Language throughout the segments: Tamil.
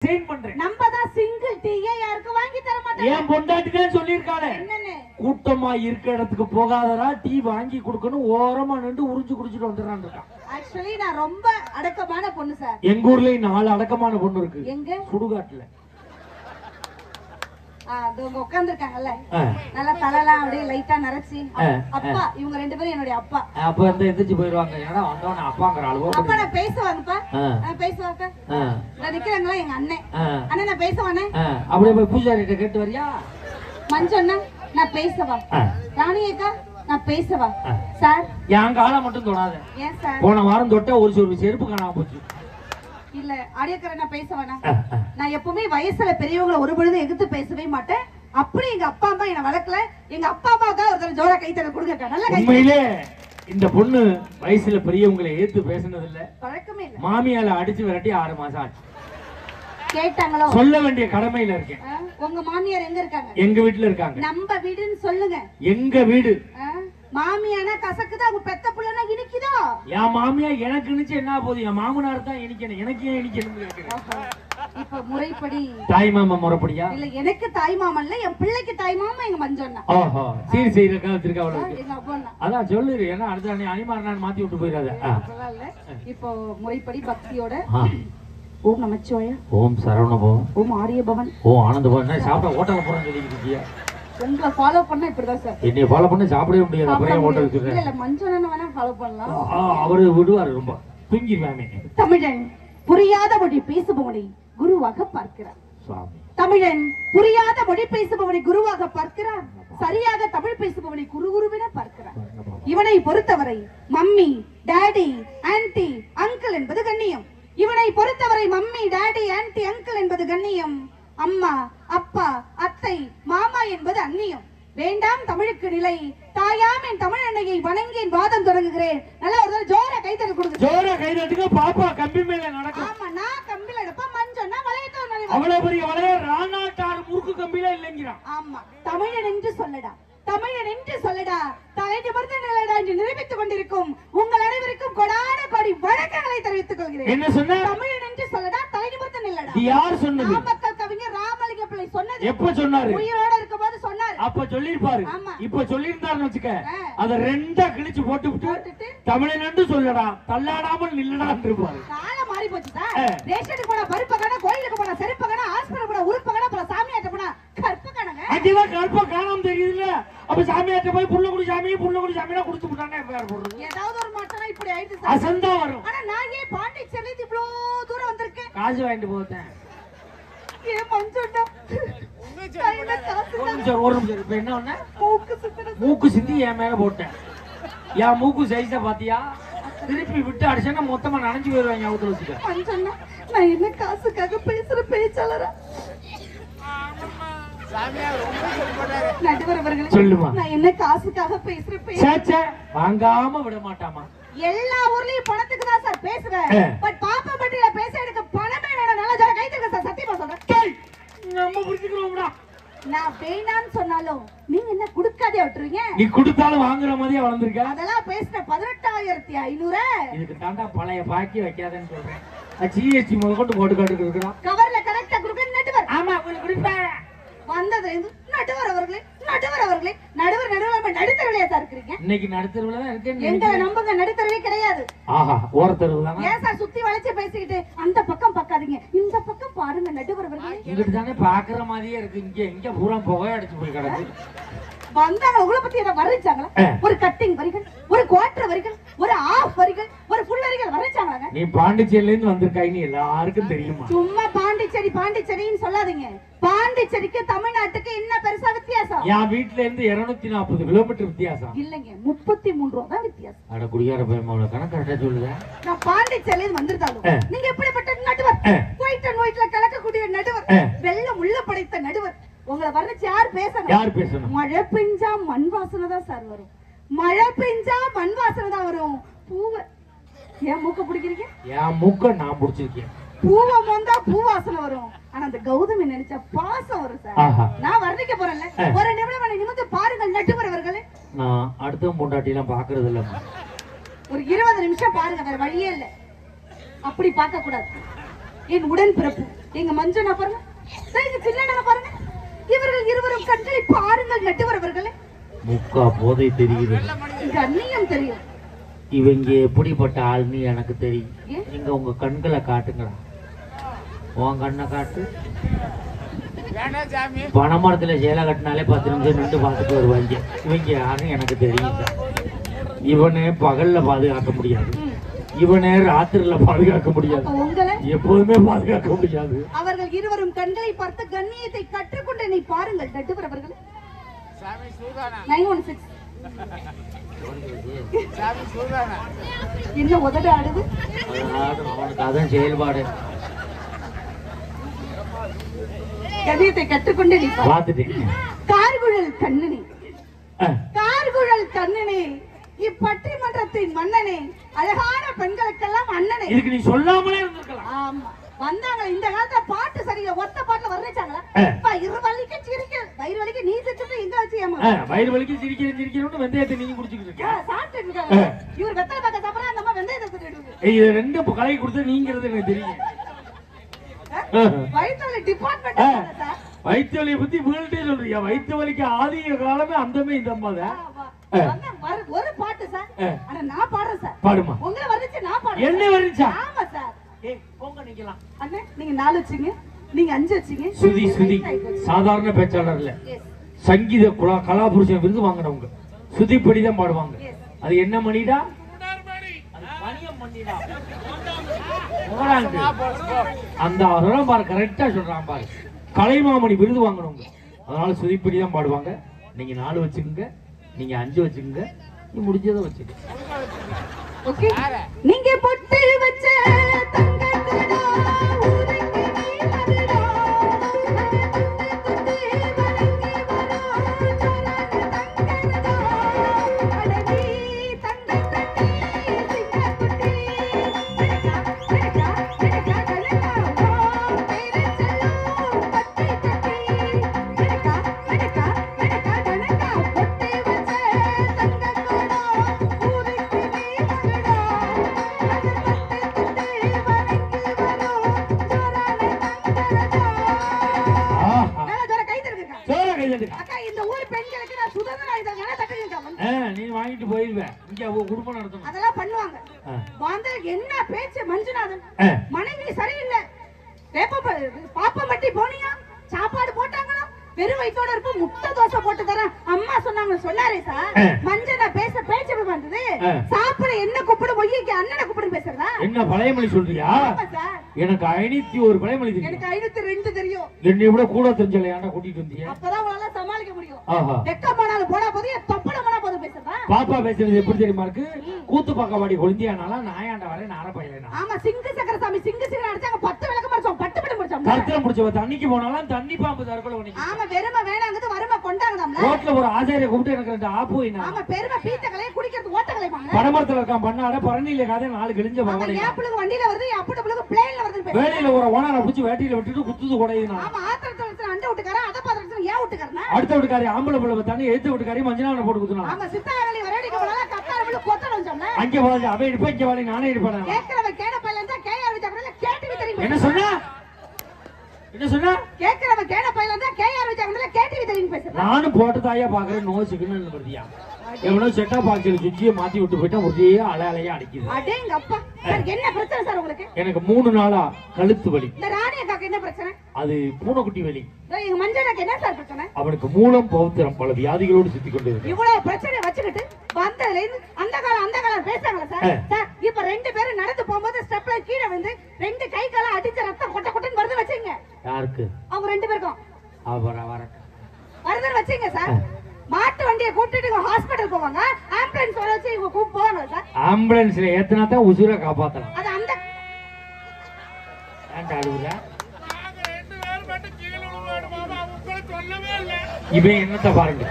நம்ம தான் சிங்கிள் டீயே யாருக்கு வாங்கி தர மாட்டோம். ஏன் பொண்டாட்டி தான் சொல்லிருக்காளே, கூட்டமா இருக்க இடத்துக்கு போகாதடா, டீ வாங்கி கொடுக்கணும், ஓரமா நின்று உறிஞ்சு குடிச்சிட்டு வந்துடுறான் இருக்கான். ஆக்சுவலி நான் ரொம்ப அடக்கமான பொண்ணு சார். எங்க ஊர்லயும் 4 அடக்கமான பொண்ணு இருக்கு. எங்க? சுடுகாட்டுல. அவங்க உட்கார்ந்துருக்காங்கல்ல, நல்லா தலைலாம் அப்படியே லைட்டா நரைச்சி. அப்பா இவங்க 2 பேரும் என்னுடைய அப்பா. அப்ப வந்து எந்திரிச்சு போயிருவாங்க. ஏன்னா வந்தவன அப்பாங்கற அளவு. அப்பா நான் பேசுவாங்கப்பா. பேசுவாங்க. நான் நிக்கிறேங்களா எங்க அண்ணன். அண்ணன் நான் பேசுவானே. அப்படியே போய் பூஜாரிட்ட கேட்டு வரியா? மஞ்சண்ணா நான் பேசவா? ராணி அக்கா நான் பேசவா? சார் என் காலை மட்டும் தொடாத. ஏன் சார்? போன வாரம் தொட்ட ஒரு செருப்பு காணாம போச்சு. இல்ல அடியக்கரை நான் பேசவேனா? நான் எப்பவுமே வயசுல பெரியவங்களை ஒரு பொழுது எதிர்த்து பேசவே மாட்டேன். அப்படி எங்க அப்பா அம்மா என்ன வளர்க்கல. எங்க அப்பா அம்மாவுக்கு ஒருத்தர் ஜோரா கைத்தற கொடுங்க. நல்ல கை. உண்மையிலே இந்த பொண்ணு வயசுல பெரியவங்களை ஏத்து பேசினது இல்ல, பழக்கமே இல்ல. மாமியால அடிச்சு விரட்டி 6 மாசம் ஆச்சு. கேட்டாங்களோ? சொல்ல வேண்டிய கடமையில இருக்கேன். உங்க மாமியார் எங்க இருக்காங்க? எங்க வீட்டுல இருக்காங்க. நம்ம வீடுன்னு சொல்லுங்க. எங்க வீடு. மாமியானா கசக்குதா, உங்க பெத்த புள்ளனா இனிக்குதா? என் மாமியா எனக்கு இனிச்சு என்ன போகுது, என் மாமனார் தான் இனிக்கணும். எனக்கு ஏன் இனிக்கணும்? இப்ப முறைப்படி தாய் மாமா முறைப்படியா? இல்ல எனக்கு தாய் மாமா இல்ல, என் பிள்ளைக்கு தாய் மாமா எங்க மஞ்சண்ணா. ஓஹோ சரி சரி வச்சிருக்கா அவளுக்கு. எங்க அப்பா அதான் சொல்லுரு, ஏன்னா அடுத்த அனிமாரனான்னு மாத்தி விட்டு போயிடாத. இப்போ முறைப்படி பக்தியோட ஓம் நமச்சிவாய, ஓம் சரவணபவன், ஓம் ஆரிய பவன், ஓம் ஆனந்த பவன். சாப்பிட ஹோட்டல்ல போறேன்னு சொல்லிட்டு இருக்கியா? உங்களை ஃபாலோ பண்ணா இப்படிதான் சார். என்னைய ஃபாலோ பண்ண சாப்பிடவே முடியாது. அப்புறம் ஹோட்டல் வச்சிருக்கேன். இல்ல மஞ்சண்ணா வேணா ஃபாலோ பண்ணலாம். அவரு விடுவாரு, ரொம்ப தூங்கிடுவானே. தமிழன் புரியாத மொழி பேசுபவனை குருவாக பார்க்கிறார். சுவாமி தமிழன் புரியாத மொழி பேசுபவனை குருவாக பார்க்கிறார். சரியாக தமிழ் பேசுபவனை குருகுருவென பார்க்கிறார். இவனை பொறுத்தவரை மம்மி டாடி ஆன்டி அங்கிள் என்பது கண்ணியம். இவனை பொறுத்தவரை மம்மி டாடி ஆன்டி அங்கிள் என்பது கண்ணியம். அம்மா அப்பா அத்தை மாமா என்பது அந்நியம். வேண்டாம் தமிழுக்கு நிலை, தாயாம் என் தமிழ் அன்னையை வணங்கி வாதம் தொடங்குகிறேன். நல்லா ஒரு ஜோர கைதட்டு கொடுங்க. ஜோர கைதட்டுங்க பாப்பா. கம்பி மேல நடக்கும். ஆமா நான் கம்பில எடுப்ப மஞ்சன்னா வளையத்தோ நலை. அவ்வளவு பெரிய வளைய ராணாட்டார் முறுக்கு கம்பில இல்லங்கறான். ஆமா தமிழன் என்று சொல்லடா, தமிழன் என்று சொல்லடா, தலை நிமிர்ந்து நிலடா என்று நிரூபித்துக் கொண்டிருக்கும் உங்கள் அனைவருக்கும் கொடான கோடி வணக்கங்களை தெரிவித்துக் கொள்கிறேன். என்ன சொன்ன? தமிழன் என்று சொல்லடா, தலை நிமிர்ந்து நிலடா. யார் சொன்னது? நாமக்கல் கவிஞர் ராமலிங்க பிள்ளை சொன்னது. எப்ப சொன்னாரு? உயிரோட இருக்கும்போது சொன்னாரு. அப்ப சொல்லிருப்பாரு. இப்ப சொல்லிருந்தாருன்னு வச்சுக்க, அத ரெண்டா கிழிச்சு போட்டுவிட்டு தமிழன் என்று சொல்லடா, தள்ளாடாமல் நில்லடான்னு இருப்பாரு. காலம் மாறி போச்சு சார். ரேஷனுக்கு போனா பருப்பு கடை, கோயிலுக்கு போனா செருப்பு கடை, ஹாஸ்பிடல் போனா உறுப்பு கடை, அப்புறம் சாமியாட்ட போனா கற்பு கடைங்க. அதுதான் கற்ப காணாம தெரியுதுல்ல. அப்ப சாமியாட்ட போய் புள்ளகுடி சாமியா கொடுத்து விட்டானே பேர் போடுறது. ஏதாவது ஒரு மாற்றம் இப்படி ஆயிடுச்சு சார். அசந்தா வரும். ஆனா நான் ஏன் பாண்டிச்சேரில இவ்வளவு தூரம் வந்திருக்கேன்? காசு வாங்கிட்டு போறேன். ஏன் மஞ்சோண்டா ஒரு நிமிஷம். இப்ப என்ன ஒண்ணு? மூக்கு சிந்தி என் மேல போட்டேன். என் மூக்கு சைஸ பாத்தியா? திருப்பி விட்டு அடிச்சா மொத்தமா நனைஞ்சு போயிருவாங்க. அவுத்துல வச்சுக்க. மஞ்சோண்டா நான் என்ன காசுக்காக பேசுற பேச்சாளரா? சொல்லுமா. நான் என்ன காசுக்காக பேசுற பேச்ச வாங்காம விட மாட்டாமா? எல்லா ஊர்லயும் பணத்துக்கு தான் சார் பேசுவேன். பட் பாப்பா பட்டில பேச எனக்கு பணமே வேணும். நல்லா ஜர கைத்துங்க சார், சத்தியமா சொல்றேன். நம்ம புரிஞ்சுக்கிறோம்டா. நான் வேணான்னு சொன்னாலும் நீங்க என்ன குடுக்காதே விட்டுறீங்க. நீ குடுத்தாலும் வாங்குற மாதிரியே வளர்ந்துருக்க. அதெல்லாம் பேசுற 18,500. இதுக்கு தாண்டா பழைய பாக்கி வைக்காதேன்னு சொல்றேன். ஜிஎஸ்டி முதற்கொண்டு போட்டு காட்டுக்கிறா. கவர்ல கரெக்டா குடுக்க நடுவர். ஆமா உங்களுக்கு குடிப்பேன். வந்தது நடுவர் அவர்களே, நடுவர் அவர்களே. நடுவர் நடுவர் நடுத்தரவிலையா சார் இருக்கீங்க? இன்னைக்கு நடுத்தரவுல தான் இருக்கேன். எங்க நம்புங்க, நடுத்தரவே கிடையாது. ஆஹா ஓரத்தரவு தானா? ஏன் சார் சுத்தி வளைச்சு பேசிக்கிட்டு அந்த பக்கம் பார்க்காதீங்க, இந்த பக்கம் பாருங்க நடுவர் அவர்களே. இங்கிட்டு தானே பாக்குற மாதிரியே இருக்கு. இங்க பூரா புகை அடிச்சு போய் கிடக்கு. வந்தாங்க உங்களை பத்தி என்ன வர்ணிச்சாங்களா? ஒரு கட்டிங் வரிகள், ஒரு குவார்டர் வரிகள், ஒரு ஆஃப் வரிகள், ஒரு ஃபுல் வரிகள் வர்ணிச்சாங்க. நீ பாண்டிச்சேரியில இருந்து வந்திருக்காயின்னு எல்லாருக்கும் தெரியுமா? சும்மா பாண்டிச்சேரின்னு சொல்லாதீங்க. பாண்டிச்சேரிக்கு தமிழ்நாட்டுக்கு என்ன பெருசா வித்தியாசம்? என் வீட்டுல இருந்து 240 கிலோமீட்டர் வித்தியாசம். இல்லங்க 33 ரூபா தான் வித்தியாசம். அட குடியார பயமாவள கணக்கு கரெக்டா சொல்லுங்க. நான் பாண்டிச்சேரியில இருந்து வந்திருந்தாலும் நீங்க எப்படிப்பட்ட நடுவர்? ஒயிட் அண்ட் ஒயிட்ல கலக்கக்கூடிய நடுவர், வெள்ளம் உள்ள படைத்த நடுவர். உங்களை வர்ணிச்சு யார் பேசணும்? யார் பேசணும்? மழை பெஞ்சா மண் வாசனை தான் சார் வரும். மழை பெஞ்சா மண் வாசனை தான் வரும். பூவ ஏன் மூக்க பிடிக்கிறீங்க? என் மூக்க நான் பிடிச்சிருக்கேன். பூவ வந்தா பூ வாசனை வரும். ஆனா அந்த கௌதமி நினைச்சா பாசம் வரும் சார். நான் வர்ணிக்க போறேன்ல, ஒரு நிமிடம் நிமிந்து பாருங்கள் நடுவர் அவர்களே. நான் அடுத்த பொண்டாட்டி எல்லாம் பாக்குறது இல்ல. ஒரு 20 நிமிஷம் பாருங்க, வேற வழியே இல்ல. அப்படி பார்க்க கூடாது. என் உடன் பிறப்பு எங்க மஞ்சனா பாருங்க, எங்க சின்னண்ணனை பாருங்க. இவர்கள் இருவரும் கண்களை பாருங்கள் நட்டுவரவர்களே. முக்கா போதை தெரியுது, கண்ணியம் தெரியும். இவங்க எப்படிப்பட்ட ஆள்னு எனக்கு தெரியும். நீங்க உங்க கண்களை காட்டுங்களா, உன் கண்ணை காட்டு. பனைமரத்துல சேலை கட்டினாலே 10 நிமிஷம் நின்று பார்த்துட்டு வருவாங்க. இவங்க யாருன்னு எனக்கு தெரியும். இவனே பகல்ல பாதுகாக்க முடியாது, இவனே ராத்திரில பாதுகாக்க முடியாது, எப்போதுமே பாதுகாக்க முடியாது. அவர்கள் இருவரும் கண்களை பார்த்து கண்ணியத்தை கற்றுக்கொண்டு என்னை பாருங்கள் நட்டுவரவர்களே. 916 என்ன உதடு ஆடுது, அவனுக்கு அதான் செயல்பாடு. கண்ணியத்தை கற்றுக்கொண்டு நீ பார்த்துட்டேன். கார்குழல் கண்ணனே, கார்குழல் கண்ணனே, இப்பட்டிமன்றத்தின் மன்னனே, அழகான பெண்களுக்கெல்லாம் அண்ணனே. இதுக்கு நீ சொல்லாமலே இருந்திருக்கலாம். ஆமா, வந்தாங்க. இந்த காலத்துல பாட்டு சரியில்லை, ஒத்த பாட்டுல வர்றேச்சாங்களா? வயிறு வலிக்கு சிரிக்க, வயிறு வலிக்கு நீ சிரிச்சு எங்க வச்சு ஏமா? வயிறு வலிக்கு சிரிக்கிறேன்னு வெந்தயத்தை நீங்க குடிச்சுக்கிட்டு இருக்க. சாப்பிட்டு இருக்காங்க. இவர் வெத்தலை பாக்க சாப்பிடறா, அந்த அம்மா வெந்தயத்தை எடுத்து. இது ரெண்டு கலை கொடுத்து நீங்கிறது எனக்கு தெரியும். வயிற்று டிபார்ட்மெண்ட் வயிற்று வலியை பத்தி வீழ்ட்டே சொல்றியா? வயிற்று வலிக்கு ஆதிய காலமே அந்தமே இந்த அம்மா தான். ஒரு பாட்டு சார், ஆனா நான் பாடுறேன் சார். பாடுமா? உங்களை வந்துச்சு, நான் பாடுறேன். என்ன வந்துச்சா? ஆமா சார். போங்க நிக்கலாம். அண்ணே, நீங்க 4 வச்சீங்க, நீங்க 5 வச்சீங்க. சுதி சாதாரண பேச்சாளர் இல்ல, சங்கீத கலாபுருஷன் விருது வாங்கினவங்க. சுதிப்படி தான் பாடுவாங்க. அது என்ன மணிடா? அந்த பாரு, கரெக்டா சொல்றான் பாரு. கலைமாமணி விருது வாங்கணுங்க. அதனால சுதிப்படி தான் பாடுவாங்க. நீங்க 4 வச்சுக்கோங்க, நீங்க 5 வச்சுக்கோங்க, நீ முடிஞ்சதை வச்சுக்க. ஓகே, நீங்க பொட்டு வச்ச தங்கக்குடா ஊருக்கு நீ மதுடா, துட்டு வணங்கி வரோ சரண தங்கடா, அடடி தங்கக்கட்டி சிங்கக்குட்டி, எனக்கா கலங்கா ஓ பேரு செல்லும் பட்டி கட்டி, எனக்கா கலங்கா பொட்டு வச்ச தங்கக்குடா ஊருக்கு நீ மதுடா, நீ வாங்கிட்டு போயிருவேன். இங்க குடும்பம் நடத்தணும், அதெல்லாம் பண்ணுவாங்க. என்ன பேச்சு மஞ்சுநாதன், மனைவி சரியில்லை, பாப்பா மட்டி போனியா, சாப்பாடு போட்டாங்களா, வெறும் வயிற்றோட இருப்ப முட்டை தோசை போட்டு தரேன் அம்மா சொன்னாங்க. சொன்னாரே சார், மஞ்சள் பேச பேச்சு வந்தது. சாப்பிட என்ன கூப்பிடு, ஒய்யக்கு அண்ணனை கூப்பிடு பேசுறதா? என்ன பழையமொழி சொல்றியா? எனக்கு 501 பழையமொழி தெரியும். எனக்கு 502 தெரியும். என்னை விட கூட தெரிஞ்சல, ஏன்டா கூட்டிட்டு வந்தீங்க? அப்பதான் உங்களால சமாளிக்க முடியும். வெக்கமானாலும் போனா போது, தொப்பட போனா போது பேசுறதா? பாப்பா பேசுறது எப்படி தெரியுமா இருக்கு? கூத்து பக்கவாடி கொழுந்தியானால நாயாண்ட வரை நார பையனா. ஆமா, சிங்கு சக்கரசாமி சிங்கு சிங்கர் அடிச்சாங்க, 10 விளக்க மடிச்சோம், 10 விளக்க மடிச்சோம். கருத்துல முடிச்சவ தண்ணிக்கு போனாலும் தண்ணி பாம்பு தற்கொலை பண்ணி. ஆமா, வெறுமை வேணாங்கிறது வறுமை கொண்டாங்கதாம்ல. ரோட்ல ஒரு ஆசாரிய கூப்பிட்டு எனக்கு 2 ஆப்போயினா. ஆமா, பெருமை பீத்தகளை குடிக்கிறது ஓட்டகளை வாங்க. படமரத்துல இருக்கான் பண்ணாட பரணியில காதே 4 கிழிஞ்ச பாவனை. ஏப்புளுக்கு வண்டியில வருது, ஏப்புளுக்கு பிளேன்ல வருது. வேலையில ஒரு ஓனரை பிடிச்சு வேட்டியில விட்டுட்டு குத்துது கொடையினா. ஆமா, ஆத்திரத்துல அண்ட விட்டுக்காரன், அத பாத்திரத்துல ஏன் விட்டுக்காரனா? அடுத்த விட்டுக்காரி ஆம்பளை பிள்ளை தண்ணி எடுத்து விட்டுக்காரி மஞ்சளான போட்டு குத்துனா. ஆமா, சித்தாரளி வரடிக்க போனால கத்தார விழு கொத்தணும் சொன்னா. அங்க போய் அவ இருப்ப, இங்க வாடி நானே இருப்பேன். கேக்குறவ கேட பையல இருந்தா கேஆர் விஜா கூட கேடிவி தெரியும். என்ன சொன்னா? என்ன சொன்னா? கேக்குறவ கேட பையல இருந்தா கேஆர் விஜா கூட கேடிவி தெரியும் பேசுற. நானும் போட்டு தாயா பாக்குறேன், நோ சிக்னல் வருதியா. எவனோ செட்டா பாக்ஸ்ல சுத்தியே மாத்தி விட்டு போய்ட்டா ஒரே அலையா அடிக்குது. அடேங்க அப்பா. சார் என்ன பிரச்சனை சார் உங்களுக்கு? எனக்கு 3 நாளா கழுத்து வலி. இந்த ராணிய காக்கு என்ன பிரச்சனை? அது பூனைக்குட்டி வலி. எங்க மஞ்சளுக்கு என்ன சார் பிரச்சனை? அவனுக்கு மூலம் பௌத்திரம் பல வியாதிகளோடு சுத்தி கொண்டு இருக்கு. இவ்வளவு பிரச்சனை வச்சுக்கிட்டு வந்ததுல இருந்து அந்த காலம் பேசாங்களா சார்? சார் இப்ப 2 பேரும் நடந்து போகும்போது ஸ்டெப்ல கீழே வந்து 2 கை கால அடிச்ச ரத்தம் கொட்ட கொட்டன்னு வருது வச்சீங்க. யாருக்கு? அவங்க 2 பேருக்கும். வருது வச்சீங்க சார். மாட்டு வண்டியை கூட்டிட்டு ஹாஸ்பிடல் போவாங்க, ஆம்புலன்ஸ் வர வச்சு இவங்க கூப்பிட்டு போவாங்க சார். ஆம்புலன்ஸ்ல ஏத்துனா தான் உசுரை காப்பாத்தலாம். அது அந்த ஏன்டா அழுவுற? இவன் என்னத்த பாருங்க,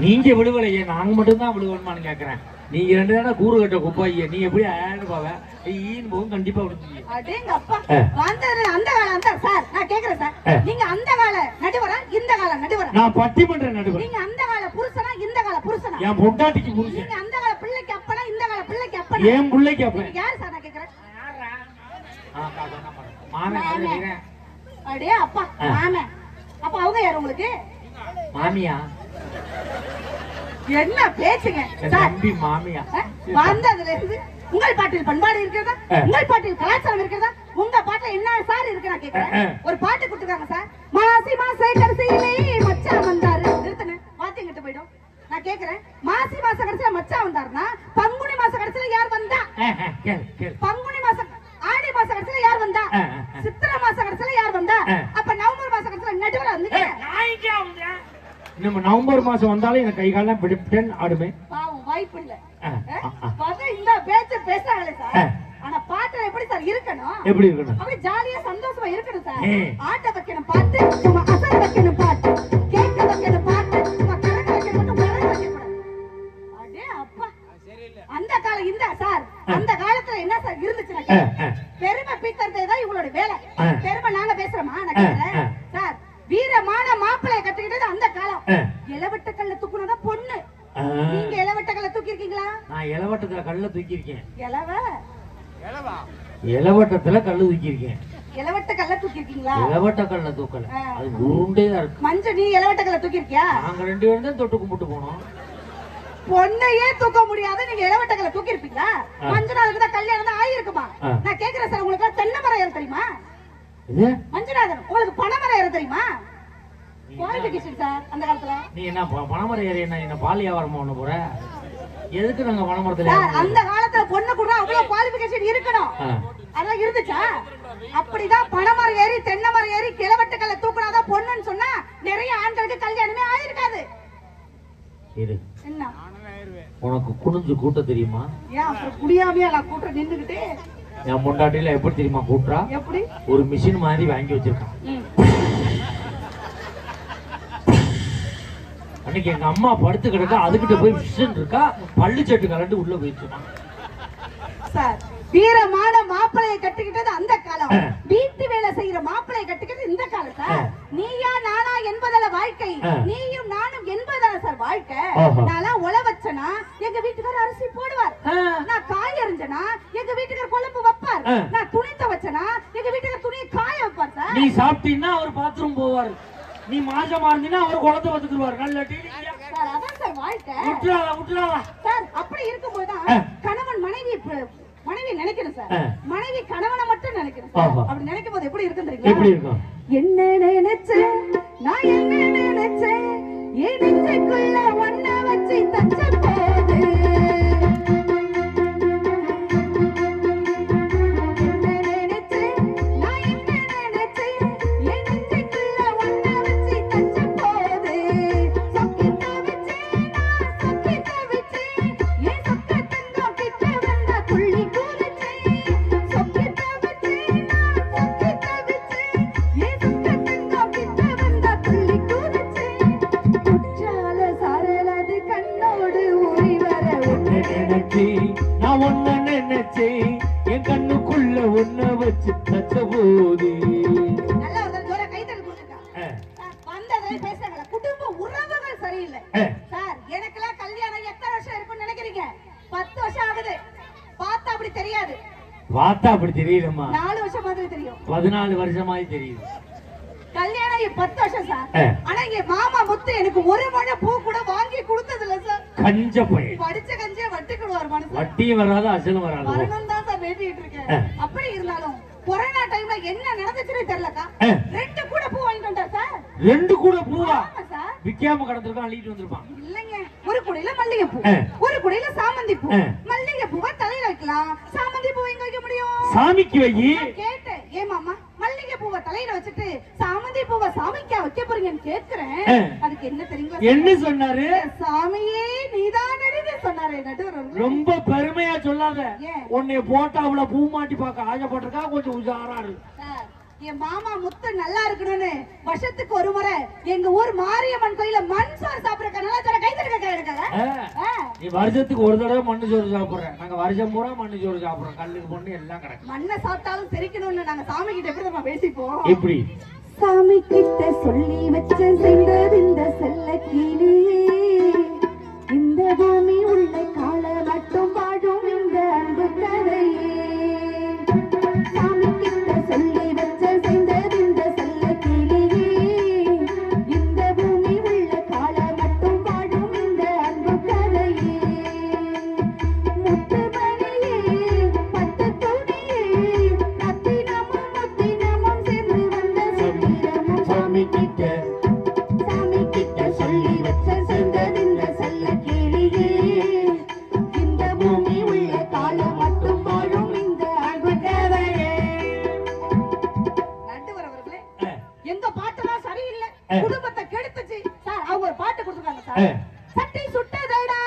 நீங்க விழுவலையே, நாங்க மட்டும் தான் விழுவணுமான்னு கேக்குறேன். நீங்க 2 தானே கூறு கட்ட குப்பாய்ய, நீ எப்படி ஆயிரம் போவ? ஈன்னு போகும் கண்டிப்பா விழுந்துங்க. அடேங்க அப்பா. வந்தது அந்த காலம் அந்த சார், நான் கேக்குறேன் சார், நீங்க அந்த கால நடுவரா இந்த கால நடுவரா? நான் பட்டிமன்ற நடுவர். நீங்க அந்த கால புருஷனா இந்த கால புருஷனா? என் பொண்டாட்டிக்கு புருஷன். நீங்க அந்த கால பிள்ளைக்கு அப்பனா இந்த கால பிள்ளைக்கு அப்பனா? என் பிள்ளைக்கு அப்பனா? யார் சார் நான் கேக்குறேன்? அடே அப்பா மாமே. அப்ப அவங்க யாரு உங்களுக்கு? மாமியா? என்ன பேச்சுங்க தம்பி மாமியா? வந்ததுல இருந்து உங்கள் பாட்டில் பண்பாடு இருக்கிறதா? உங்கள் பாட்டில் கலாச்சாரம் இருக்கிறதா? உங்க பாட்டுல என்ன சார் இருக்கு நான் கேக்குறேன். ஒரு பாட்டு கொடுத்துருக்காங்க சார். மாசி மாச கடைசியிலே மச்சான் வந்தாரு. நிறுத்துங்க, வாத்தியங்கிட்ட போயிடும். நான் கேக்குறேன், மாசி மாச கடைசியில மச்சான் வந்தாருன்னா பங்குனி மாச கடைசியில யார் வந்தா? பங்குனி மாசம் ஆடி மாச கடைசியில யார் வந்தா? சித்திரை மாச கடைசியில யார் வந்தா? அப்ப நவம்பர் மாச கடைசியில நடுவுல வந்து நம்ம நவம்பர் மாசம் வந்தாலும் எனக்கு கை காலம் பிடிப்பேன் ஆடுமே. பாவம் வாய்ப்பு இல்ல. இந்த பேச்சு பேசுறாங்களே சார். ஆனா பாட்டு எப்படி சார் இருக்கணும்? எப்படி இருக்கணும்? அப்படி ஜாலியா சந்தோஷமா இருக்கணும் சார். ஆட்ட வைக்கணும் பாட்டு, சும்மா அசல் வைக்கணும் பாட்டு, கேட்க வைக்கணும் பாட்டு, சும்மா கரண்ட் வைக்கணும் மட்டும் மறந்து வைக்க கூடாது. அடே அப்பா, அந்த காலம் இந்த சார் அந்த காலத்துல என்ன சார் இருந்துச்சுன்னா பெருமை பீத்தறதே தான் இவங்களோட வேலை. பெருமை நாங்க பேசுறோமா? நான் கேக்குறேன் சார். வீரமான மாப்பிளைய கட்டிக்கிட்டது அந்த காலம். இளவட்ட கல்ல தூக்குனதா பொண்ணு. நீங்க இளவட்ட கல்ல தூக்கி இருக்கீங்களா? நான் இளவட்டத்துல கல்ல தூக்கி இருக்கேன். இளவட்டத்துல கல்லு தூக்கி இருக்கேன். இளவட்ட கல்ல தூக்கி இருக்கீங்களா? இளவட்ட கல்ல தூக்கல, அது உருண்டையா இருக்கு. மஞ்ச நீ இளவட்ட கல்ல தூக்கி இருக்கியா? நாங்க ரெண்டு பேரும் தான் தொட்டு கும்பிட்டு போனோம். பொண்ணையே தூக்க முடியாது, நீங்க இளவட்ட கல்ல தூக்கி இருப்பீங்களா? மஞ்சனாவுக்கு தான் கல்யாணம் தான் ஆயிருக்குமா? நான் கேக்குறேன் சார், உங்களுக்கு தென்னை மரம் ஏற தெரியுமா? மஞ்சநாதன் உங்களுக்கு பனைமரம் ஏற தெரியுமா? குவாலிஃபிகேஷன் சார் அந்த காலத்துல. நீ என்ன பனைமரம் ஏறி என்ன பால் வியாபாரம் பண்ண போற? எதுக்கு நாங்க பனைமரத்துல? அந்த காலத்துல பொண்ணு கூட அவ்வளவு குவாலிஃபிகேஷன் இருக்கணும். அதெல்லாம் இருந்துச்சா? அப்படிதான் பனைமரம் ஏறி தென்னை மரம் ஏறி கிழவட்ட கல்ல தூக்குனாதான் பொண்ணுன்னு சொன்னா நிறைய ஆண்களுக்கு கல்யாணமே ஆயிருக்காது. என்ன உனக்கு குனிஞ்சு கூட்ட தெரியுமா? ஏன் அப்புறம் குடியாமையா நான் கூட்ட நின்னுகிட்டு என் முண்டாட்டில எப்படி தெரியுமா கூட்டுறா? எப்படி? ஒரு மிஷின் மாதிரி வாங்கி வச்சிருக்கான். அன்னைக்கு எங்க அம்மா படுத்து கிடக்கா, அதுகிட்ட போய் மிஷின் இருக்கா, பள்ளி சட்டு கலண்டு உள்ள போயிடுச்சுமா. சார் வீரமான மாப்பிளையை கட்டிக்கிட்டது அந்த காலம். வீட்டு வேலை செய்யற மாப்பிளையை கட்டிக்கிட்டது இந்த காலம் சார். நீயா நானா என்பதல்ல வாழ்க்கை, நீயும் நானும் என்பதால சார் வாழ்க்கை. நான் உழ வச்சனா எங்க வீட்டுக்காரர் அரிசி போடுவார், நான் காய் அரிஞ்சனா எங்க வீட்டுக்காரர் குழம்பு வைப்பார், நான் துணி துவைச்சனா எங்க வீட்டுக்காரர் துணியை காய வைப்பார் சார். நீ சாப்பிட்டீங்கன்னா அவர் பாத்ரூம் போவார், நீ மாசமா இருந்தீங்கன்னா அவர் குழந்தை வச்சுக்குவார். நல்ல சார் அதான் சார் வாழ்க்கை. சார் அப்படி இருக்கும்போதுதான் கணவன் மனைவி நினைக்கணும் சார். மனைவி கணவனை மட்டும் நினைக்கணும். அப்படி நினைக்கும் போது எப்படி இருக்கும் தெரியுமா? எப்படி இருக்கும்? என்ன நினைச்சேன் நான், என்ன நினைச்சேன் என் நெஞ்சுக்குள்ள ஒன்ன வச்சு தச்ச போது, நான் ஒன்ன நினைச்சே என் கண்ணுக்குள்ள ஒன்ன வச்சு தச்ச போது. நல்லா ஒரு ஜோரா கைதட்டல் போட்டுருக்கா. வந்ததே பேசுறாங்க, குடும்ப உறவுகள் சரியில்லை சார். எனக்கெல்லாம் கல்யாணம் எத்தனை வருஷம் இருக்கும்னு நினைக்கிறீங்க? 10 வருஷம் ஆகுது. பார்த்தா அப்படி தெரியாது. பார்த்தா அப்படி தெரியலம்மா, 4 வருஷம் மாதிரி தெரியும். 14 வருஷமாயி தெரியுது. கல்யாணம் 10 வருஷம் சார். ஆனா இங்க மாமா முத்து எனக்கு ஒரு மழை பூ கூட வாங்கி கொடுத்தது இல்ல சார். கஞ்ச பையன், படிச்ச கஞ்சே வட்டிக்குடுவார் மனுஷன். வட்டியும் வராது அசலும் வராது. வரணும் தான் சார் வேண்டிட்டு இருக்கேன். அப்படி இருந்தாலும் கொரோனா டைம்ல என்ன நடந்துச்சுன்னு தெரியலக்கா. 2 கூட பூ வாங்கிட்டு வந்தார் சார். 2 கூட பூவா? ஆமா சார். விக்காம கடந்திருக்கான், அள்ளிட்டு வந்திருப்பான். இல்லங்க, ஒரு குடையில மல்லிகை பூ, ஒரு குடையில சாமந்தி பூ. மல்லிகை பூவை தலையில வைக்கலாம், சாமந்தி பூ எங்க வைக்க முடியும்? சாமிக்கு வை. கேட்டேன், ஏ மாமா மல்லிகை பூவை தலையில வச்சுட்டு சாமந்தி பூவை சாமிக்கா வைக்க போறீங்கன்னு கேக்குறேன். அதுக்கு என்ன தெரியுங்களா? என்ன சொன்னாரு? சாமியே நீதானே சொன்னாரு. நடுவர் ரொம்ப பெருமையா சொல்லாத. உன்னை போட்டா அவ்வளவு பூ மாட்டி பார்க்க ஆசைப்பட்டிருக்கா, கொஞ்சம் உஷாரா இருக்கு. என் மாமா முத்து நல்லா இருக்கணும்னு வருஷத்துக்கு ஒரு முறை எங்க ஊர் மாரியம்மன் கோயில மண் சோறு சாப்பிடுறதுக்கு நல்லா தர கை தட்டுங்க. நீ வருஷத்துக்கு ஒரு தடவை மண்ணு சோறு சாப்பிடுறேன், நாங்க வருஷம் பூரா மண்ணு சோறு சாப்பிடுறோம். கல்லுக்கு பொண்ணு எல்லாம் கிடக்கு. மண்ணை சாப்பிட்டாலும் தெரிக்கணும்னு நாங்க சாமி கிட்ட எப்படி நம்ம பேசிப்போம். எப்படி? சாமி கிட்ட சொல்லி வச்ச செய்தது இந்த செல்ல கிளியே, இந்த பூமி உள்ள கால மட்டும் பாடும் இந்த அன்பு கதையே. சாமி கிட்ட சொல்லி வச்ச கிட்ட சாமி கிட்ட சொல்லி வச்ச செஞ்சது இந்த செல்ல கேளியே இந்த பூமி உள்ள காலம் மட்டும் வாழும் இந்த அன்பு தேவையே. நடுவர் அவர்களே, எங்க பாட்டுலாம் சரியில்லை, குடும்பத்தை கெடுத்துச்சு சார். அவங்க ஒரு பாட்டு கொடுத்துருக்காங்க சார். சட்டி சுட்டதடா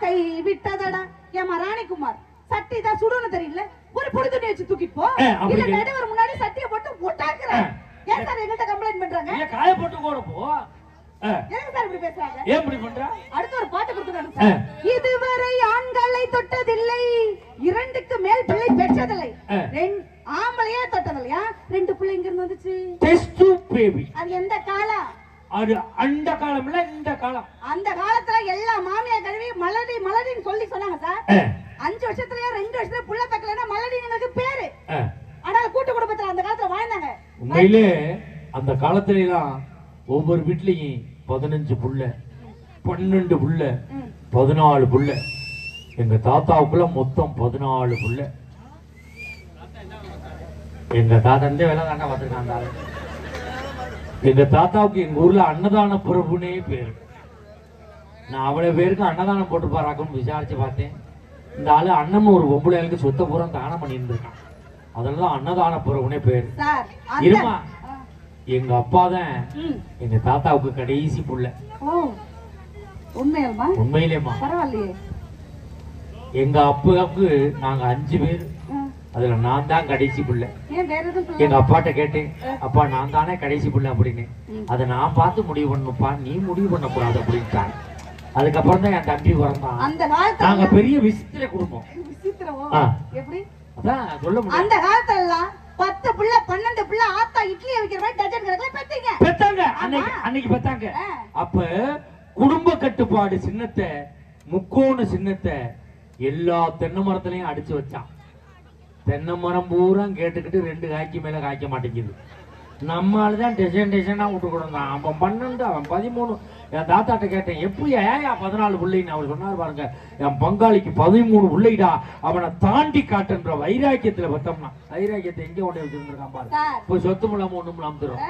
கை விட்டதடா. ஏமா ராணிக்குமார், சட்டி தான் சுடுன்னு தெரியல, ஒரு பொடி துணி வச்சு தூக்கிட்டு போ. இல்ல நடுவர் முன்னாடி சட்டியை போட்டு ஒட்டாக்குறேன். ஏன் சார் எங்கிட்ட கம்ப்ளைண்ட் பண்றாங்க? இல்ல காய போட்டு கூட போ. ஏன் சார் இப்படி பேசுறாங்க? ஏன் இப்படி பண்ற? அடுத்து ஒரு பாட்டு கொடுத்துருக்காங்க சார். இதுவரை ஆண்களை தொட்டதில்லை, 2க்கு மேல் பிள்ளை பெற்றதில்லை. ஆம்பளையே தொட்டதில்லையா? 2 பிள்ளை இங்க இருந்து வந்துச்சு. Test tube baby. அது எந்த காலம்? அது அந்த காலம் இல்ல, இந்த காலம். அந்த காலத்துல எல்லா மாமியா கழுவி மலடி மலடின்னு சொல்லி சொன்னாங்க சார். 5 வருஷத்துலயே 2 வருஷத்துல புள்ள பக்கலன்னா மலடிங்களுக்கு பேரு. ஆனா கூட்டு குடும்பத்துல அந்த காலத்துல வாழ்ந்தாங்க. உண்மையிலே அந்த காலத்துல எல்லாம் ஒவ்வொரு வீட்லயும் 15 புள்ள, 12 புள்ள, 14 புள்ள. எங்க தாத்தாவுக்குள்ள மொத்தம் 14 புள்ள. எங்க தாத்தா இந்த வேலை தாண்டா பார்த்துருக்காங்க. எங்க தாத்தாவுக்கு எங்க ஊர்ல அன்னதான பிரபுனே பேரு. நான் அவ்வளவு பேருக்கு அன்னதானம் போட்டு பாராக்கணும்னு விசாரிச்சு பார்த்தேன். இந்த ஆளு அண்ணன் ஒரு பொம்பளைகளுக்கு சொத்த பூரா தானம் பண்ணி இருந்திருக்கான். அதனாலதான் அன்னதான பிரபுனே பேரு. இருமா, எங்க அப்பா தான் எங்க தாத்தாவுக்கு கடைசி புள்ள. உண்மையிலேமா பரவாயில்லையே. எங்க அப்பாவுக்கு நாங்க 5 பேர், அதுல நான் தான் கடைசி புள்ள. எங்க அப்பாட்ட கேட்டேன், அப்பா நான் தானே கடைசி புள்ள அப்படின்னு. அதை நான் பார்த்து முடிவு பண்ணுப்பா, நீ முடிவு பண்ண கூடாது அப்படின்ட்டாங்க. அதுக்கப்புறம் தான் என் தம்பி பிறந்தான். நாங்க பெரிய விசித்திர குடும்பம். எப்படி சொல்ல முடியும். அந்த காலத்துல 10 புள்ள 12 புள்ள ஆத்தா இட்லி வைக்கிற மாதிரி டஜன் கணக்குல பெத்தாங்க. அன்னைக்கு பெத்தாங்க. அப்ப குடும்ப கட்டுப்பாடு சின்னத்தை, முக்கோண சின்னத்தை எல்லா தென்னை மரத்திலையும் அடிச்சு வச்சான். தென்னை மரம் பூரா கேட்டுக்கிட்டு 2 காய்க்கு மேல காய்க்க மாட்டேங்குது. நம்மளாலதான் டெசனா விட்டு கொடுந்தான். அவன் 12, அவன் 13. என் தாத்தாட்ட கேட்டேன், எப்படி ஏயா 14 பிள்ளைன்னு? அவர் சொன்னார் பாருங்க, என் பங்காளிக்கு 13 பிள்ளைடா, அவனை தாண்டி காட்டுன்ற வைராக்கியத்துல பத்தம்னா. வைராக்கியத்தை எங்க கொண்டு வச்சிருந்திருக்கான் பாருங்க. போய் சொத்து முலாம ஒண்ணும் முலாம் தரும்.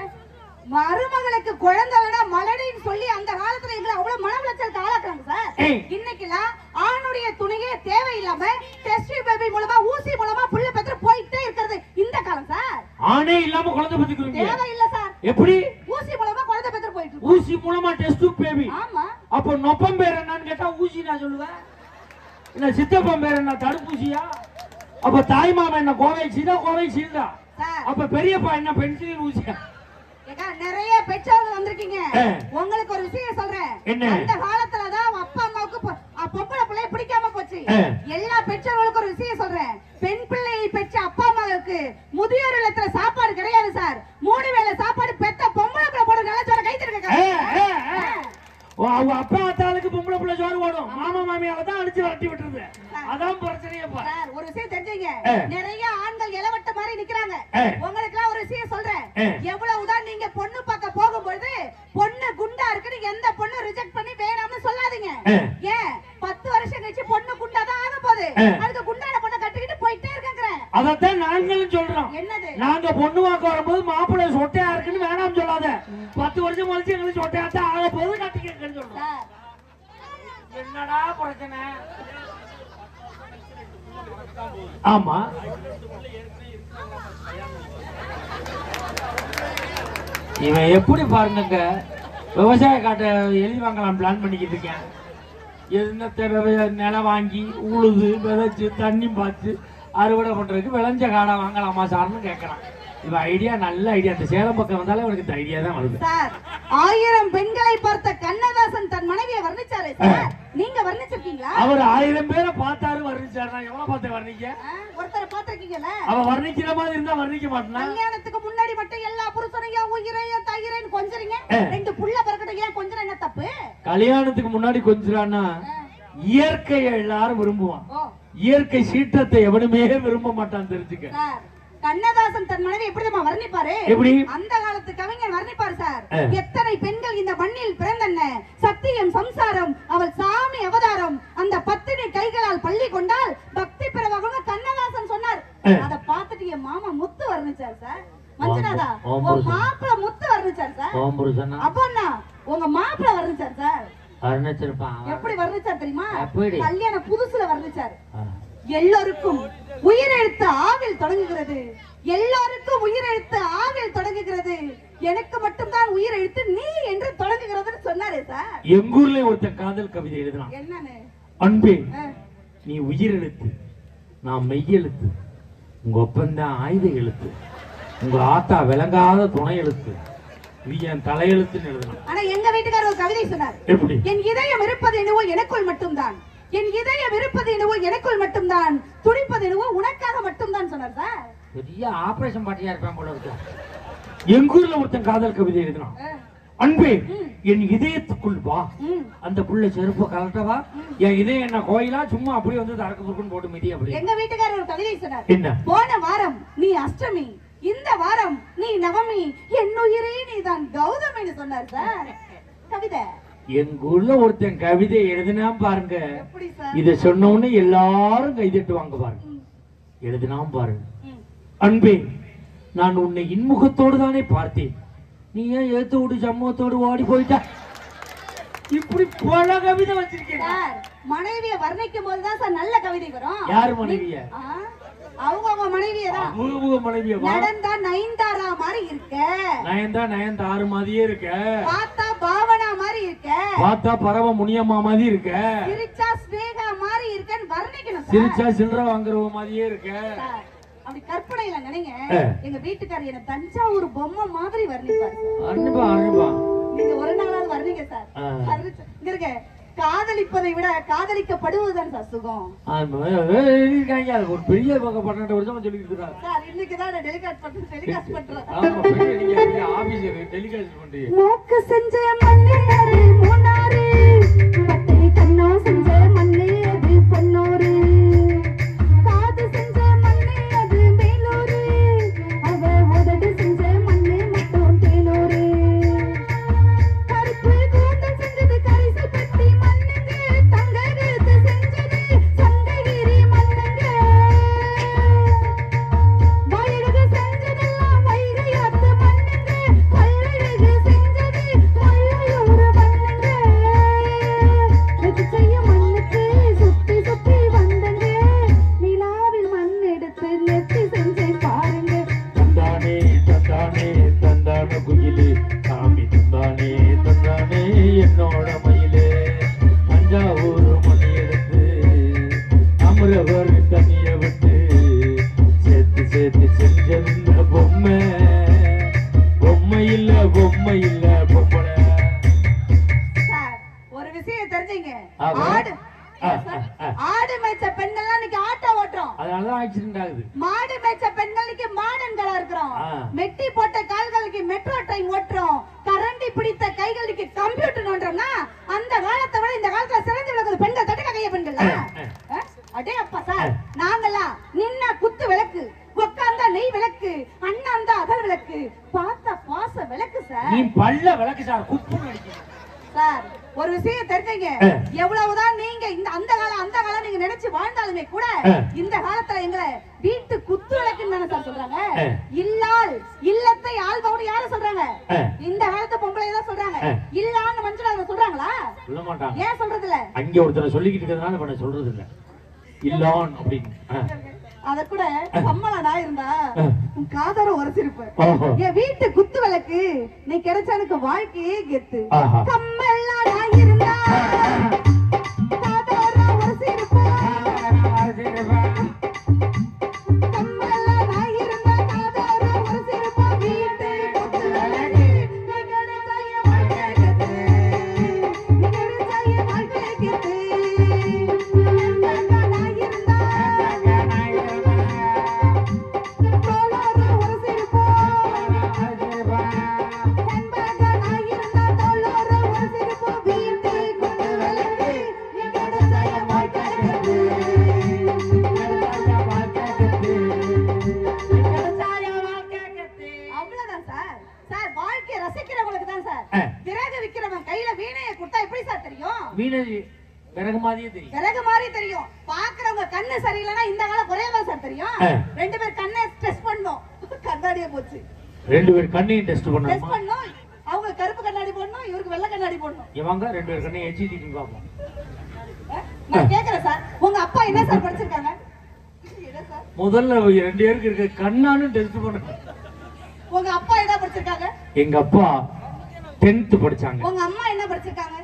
மருமகளுக்கு குழந்தைனா மலடின்னு சொல்லி அந்த காலத்துல எங்களை அவ்வளவு மன உளைச்சலுக்கு ஆளாக்குறாங்க சார். இன்னைக்குலாம் ஆணுடைய துணையே தேவையில்லாம டெஸ்ட் பேபி மூலமா ஊசி மூலமா புள்ள பெற்று போயிட்டே இருக்கிறது இந்த காலம் சார். ஆணே இல்லாம குழந்தை பெத்துக்குறீங்க? தேவையில்லை சார். எப்படி? ஊசி மூலமா குழந்தை பெற்று போயிட்டு. ஊசி மூலமா டெஸ்ட் பேபி? ஆமா. அப்ப நொப்பம் பேர் என்னன்னு கேட்டா ஊசி நான் சொல்லுவேன். என்ன சித்தப்பம் பேர் என்ன தடுப்பூசியா? அப்ப தாய் மாமா என்ன கோவைசீல்டா? அப்ப பெரியப்பா என்ன பென்சிலின் ஊசியா? நிறைய பெற்றோர்கள் வந்திருக்கீங்க. உங்களுக்கு ஒரு விஷயம் சொல்றேன். அந்த காலத்துலதான் அப்பா அம்மாவுக்கு பொம்பளை பிள்ளைய பிடிக்காம போச்சு. எல்லா பெற்றோர்களுக்கும் ஒரு விஷயம் சொல்றேன். பெண் பிள்ளையை பெற்ற அப்பா அம்மாவுக்கு முதியோர் இல்லத்துல சாப்பாடு கிடையாது சார். 3 வேளை சாப்பாடு பெத்த பொம்பளை பிள்ளை போட நல்ல சோற கைத்திருக்க. அவங்க அப்பா அத்தாளுக்கு பொம்பளை பிள்ளை சோறு போடும், மாமா மாமியாவை தான் அடிச்சு வரட்டி விட்டுருது. அதான் பிரச்சனையே. ஒரு விஷயம் தெரிஞ்சுங்க, நிறைய ஆண்கள் இளவட்ட மாதிரி நிக்கிறாங்க. உங்களுக்கு எல்லாம் ஒரு விஷயம் சொல்றேன். எவ்வளவுதான் நீங்க பொண்ணு பார்க்க போகும்போது பொண்ணு குண்டா இருக்குன்னு எந்த பொண்ணு ரிஜெக்ட் பண்ணி வேணாம்னு சொல்லாதீங்க. ஏன் 10 வருஷம் கழிச்சு பொண்ணு குண்டா தான் ஆக போகுது. அதுக்கு குண்டான பொண்ணை கட்டிக்கிட்டு போயிட்டே இருக்கேன். அதத்தான் நாங்களும் சொல்றோம். என்னது? நாங்க பொண்ணு பார்க்க வரும்போது மாப்பிள்ளை சொட்டையா இருக்குன்னு வேணாம் சொல்லாத. 10 வருஷம் கழிச்சு எங்களுக்கு சொட்டையா தான் ஆக போகுது, கட்டிக்கன்னு சொல்றோம். என்னடா பிரச்சனை? ஆமா, இவன் எப்படி பாருங்க, விவசாய காட்டை எழுதி வாங்கலாம் பிளான் பண்ணிக்கிட்டு இருக்கேன். என்ன நிலம் வாங்கி உழுது விதைச்சு தண்ணி பார்த்து அறுவடை பண்றதுக்கு விளைஞ்ச காடை வாங்கலாமா சார்னு கேட்கறான். இவன் ஐடியா நல்ல ஐடியா. இந்த சேலம் பக்கம் வந்தாலே அவனுக்கு இந்த ஐடியா தான் வருது. சார், 1000 பெண்களை பார்த்த கண்ணதாசன் தன் மனைவியை வர்ணிச்சாரு சார். நீங்க வர்ணிச்சிருக்கீங்களா? அவர் 1000 பேரை பார்த்தாரு, வர்ணிச்சாரு. நான் எவ்வளவு பார்த்து வர்ணிக்க? ஒருத்தரை பார்த்திருக்கீங்கல்ல? அவ வர்ணிக்கிற மாதிரி இருந்தா வர்ணிக்க மாட்டானா? கல்யாணத்துக்கு முன்னாடி மட்டும் எல்லா புருஷனையும் உயிரையும் தயிரையும் கொஞ்சறீங்க. 2 புள்ள பிறக்கட்டும், ஏன் கொஞ்சம் என்ன தப்பு? கல்யாணத்துக்கு முன்னாடி கொஞ்சறான்னா இயற்கையை எல்லாரும் விரும்புவான். இயற்கை சீற்றத்தை எவனுமே விரும்ப மாட்டான், தெரிஞ்சுக்க. கண்ணதாசன் தன் மனைவி எப்படிமா வர்ணிப்பாரு? எப்படி? அந்த காலத்து கவிஞர் வர்ணிப்பாரு சார். எத்தனை பெண்கள் இந்த மண்ணில் பிறந்தன, சத்தியம் சம்சாரம் அவள் சாமி அவதாரம், அந்த பத்தினி கைகளால் பள்ளி கொண்டால் பக்தி பிறவாக கண்ணதாசன் சொன்னார். அத பார்த்துட்டு என் மாமா முத்து வர்ணிச்சார் சார். மஞ்சனாதா, உன் மாப்பிள்ள முத்து வர்ணிச்சார். வர்ணிச்சார் சார். ஓம் புருஷனா அப்பன்னா உங்க மாப்பிள்ளை வர்ணிச்சார் சார். வர்ணிச்சிருப்பான். எப்படி வர்ணிச்சார் தெரியுமா? எப்படி? கல்யாண புதுசுல வர்ணிச்சார். எல்லோருக்கும் உயிரெழுத்து ஆவில் தொடங்குகிறது, எல்லோருக்கும் உயிரெழுத்து ஆவில் தொடங்குகிறது, எனக்கு மட்டும்தான் உயிரெழுத்து நீ என்று தொடங்குகிறதுன்னு சொன்னாரே சார். எங்க ஊர்ல ஒருத்தன் காதல் கவிதை எழுதினான். என்னன்னு? அன்பே நீ உயிர் எழுத்து, நான் மெய் எழுத்து, உங்க ஒப்பந்தான் ஆயுத எழுத்து, உங்க ஆத்தா விளங்காத துணை எழுத்து, நீ என் தலையெழுத்துன்னு எழுதலாம். ஆனா எங்க வீட்டுக்காரர் ஒரு கவிதை சொன்னார். எப்படி? என் இதயம் இருப்பது என்னவோ எனக்குள் மட்டும்தான், என் இதயம் இருப்பது என்னவோ எனக்குள் மட்டும்தான், துடிப்பது என்னவோ உனக்காக மட்டும்தான் சொன்னார் சார். பெரிய ஆபரேஷன் பாட்டியா இருப்பேன் போல இருக்கு. எங்க ஊர்ல ஒருத்தன் காதல் கவிதை எழுதினான். அன்பே என் இதயத்துக்குள் வா, அந்த புள்ள செருப்ப கலட்டவா, என் இதயம் என்ன கோயிலா சும்மா அப்படியே வந்து தரக்கு புருக்குன்னு போட்டு மிதி அப்படி. எங்க வீட்டுக்காரர் ஒரு கவிதை சொன்னார். என்ன? போன வாரம் நீ அஷ்டமி, இந்த வாரம் நீ நவமி, என் உயிரே நீதான் கௌதமின்னு சொன்னார் சார். கவிதை எங்க ஊர்ல ஒருத்தன் கவிதை எழுதினா பாருங்க, எப்படி சார்? இத சொன்ன உடனே எல்லாரும் கைதட்டுவாங்க பாருங்க. எழுதினாம் பாருங்க. அன்பே நான் உன்னை இன்முகத்தோடு தானே பார்த்தேன், நீ ஏன் ஏத்து விட்டு சமூகத்தோடு ஓடி போயிட்டா? இப்படி பல கவிதை வச்சிருக்கேன் சார். மனைவிய வர்ணிக்கும் போதுதான் சார் நல்ல கவிதை வரும். யார் மனைவிய? அவங்க மனைவியதான். மனைவிய நடந்தா நயன்தாரா மாதிரி இருக்க, நயன்தாரு மாதிரியே இருக்க, பார்த்தா பாவனா மாதிரி இருக்க, பார்த்தா பரவ முனியம்மா மாதிரி இருக்க, சிரிச்சா ஸ்னேகா மாதிரி இருக்கன்னு வர்ணிக்கணும் சார். சிரிச்சா சில்லற வாங்குறவ மாதிரியே இருக்க. அப்படி கற்பனையில நினைங்க. எங்க வீட்டுக்காரர் என்ன தஞ்சாவூர் பொம்மை மாதிரி வர்ணிப்பாரு. நீங்க ஒரு நாளாவது வர்றீங்க சார். இங்க இருக்க காதலிப்பதை விட காதலிக்கப்படுவதுதான் சார் சுகம். ஒரு பெரிய 18 வருஷமா சொல்லிட்டு இருக்காரு சார். இன்னைக்குதான் டெலிகாஸ்ட் பண்றேன். மூக்கு செஞ்ச மண்ணேறு மூணாறு, பட்டை கண்ணோ செஞ்ச மண்ணே அது பொன்னூறு, காது செஞ்ச மண்ணே அது மேலூரு, அவ உதடு செஞ்ச மண்ணே மட்டும் தேனூரு, கருப்பு கூந்தல் செஞ்சது கரிசல் பெட்டி மண்ணுங்க, தங்க கழுத்து செஞ்சது சங்ககிரி மண்ணுங்க, வயலுக்கு செஞ்சதெல்லாம் வைகையாத்து மண்ணுங்க, பல்லழகு செஞ்சது மல்லையூர் மண்ணுங்க, இது செய்ய மண்ணுக்கு சுத்தி சுத்தி வந்தங்க, நிலாவில் மண் எடுத்து நெத்தி செஞ்சேன் பாருங்க. தந்தானே தந்தானே தந்தான குயிலே, சாமி தந்தானே தந்தானே என்னோட மயிலே, தஞ்சாவூர் மணி எடுத்து அமரவர் தண்ணிய விட்டு சேர்த்து சேர்த்து செஞ்ச பொம்மை, பொம்மை இல்ல பொம்மை இல்ல பொம்பளை. சார், ஒரு விஷயம் தெரிஞ்சுங்க. ஆமா. ஆடு மேய்ச்ச பெண்கள் இன்னைக்கு ஆட்டோ ஓட்டுறோம், அதனாலதான் ஆக்சிடென்ட் ஆகுது. மாடு மேய்ச்ச பெண்களுக்கு மாடன்களா இருக்கிறோம், மெட்டி போட்ட கால்களுக்கு மெட்ரோ ட்ரெயின் ஓட்டுறோம், கரண்டி பிடித்த கைகளுக்கு கம்ப்யூட்டர் நோண்டுறோம்னா அந்த காலத்தை விட இந்த காலத்துல சிறந்து விளக்குது பெண்கள். தட்டுக்க கைய பெண்கள். அடே அப்பா சார், நாங்கெல்லாம் நின்னா குத்து விளக்கு, உட்கார்ந்தா நெய் விளக்கு, அண்ணாந்தா அகல் விளக்கு, பார்த்தா பாச விளக்கு சார். நீ பல்ல விளக்கு சார், குப்பு நடிக்கிறேன் சார். ஒரு விஷயம் தெரிஞ்சுங்க. எவ்வளவுதான் நீங்க இந்த அந்த காலம் நீங்க நினைச்சு வாழ்ந்தாலுமே கூட இந்த காலத்துல எங்களை வீட்டு குத்து விளக்குன்னு தானே சார் சொல்றாங்க. இல்லத்தை ஆள்பவனு யார சொல்றாங்க? இந்த காலத்து பொம்பளை தான் சொல்றாங்க. இல்லான்னு மஞ்சள் சொல்றாங்களா? சொல்ல மாட்டாங்க. ஏன் சொல்றது இல்ல? அங்க ஒருத்தர் சொல்லிக்கிட்டு இருக்கிறதுனால பண்ண சொல்றது இல்ல. இல்லான் அப்படின்னு அத கூட கம்மலா நான் இருந்தா உன் காதர உரசிருப்பேன். என் வீட்டு குத்து விளக்கு நீ கிடைச்ச எனக்கு வாழ்க்கையே கெத்து. கம்மலா நான் இருந்தா காதர உரசிருப்பேன். கம்மலா நான் இருந்தா காதர உரசிருப்பேன். வீட்டு குத்து விளக்கு நீ கிடைச்ச என் வாழ்க்கையே கெத்து. நீ கிடைச்ச என் வாழ்க்கையே கெத்து. விறகு மாதிரியே தெரியும். விறகு மாதிரி தெரியும். பாக்குறவங்க கண்ணு சரியில்லைன்னா இந்த காலம் குறையதான் சார் தெரியும். ரெண்டு பேர் கண்ணை டெஸ்ட் பண்ணோம், கண்ணாடியே போச்சு. ரெண்டு பேர் கண்ணையும் டெஸ்ட் பண்ணோம். போடணும். இவங்க 2 பேர் கண்ணை எச்சி தீட்டி பாப்போம். நான் கேக்குறேன் சார், உங்க அப்பா என்ன சார் படிச்சிருக்காங்க? என்ன சார்? முதல்ல 2 பேருக்கு இருக்க கண்ணானு டெஸ்ட் பண்ணுங்க. உங்க அப்பா என்ன படிச்சிருக்காங்க? எங்க அப்பா 10th படிச்சாங்க. உங்க அம்மா என்ன படிச்சிருக்காங்க?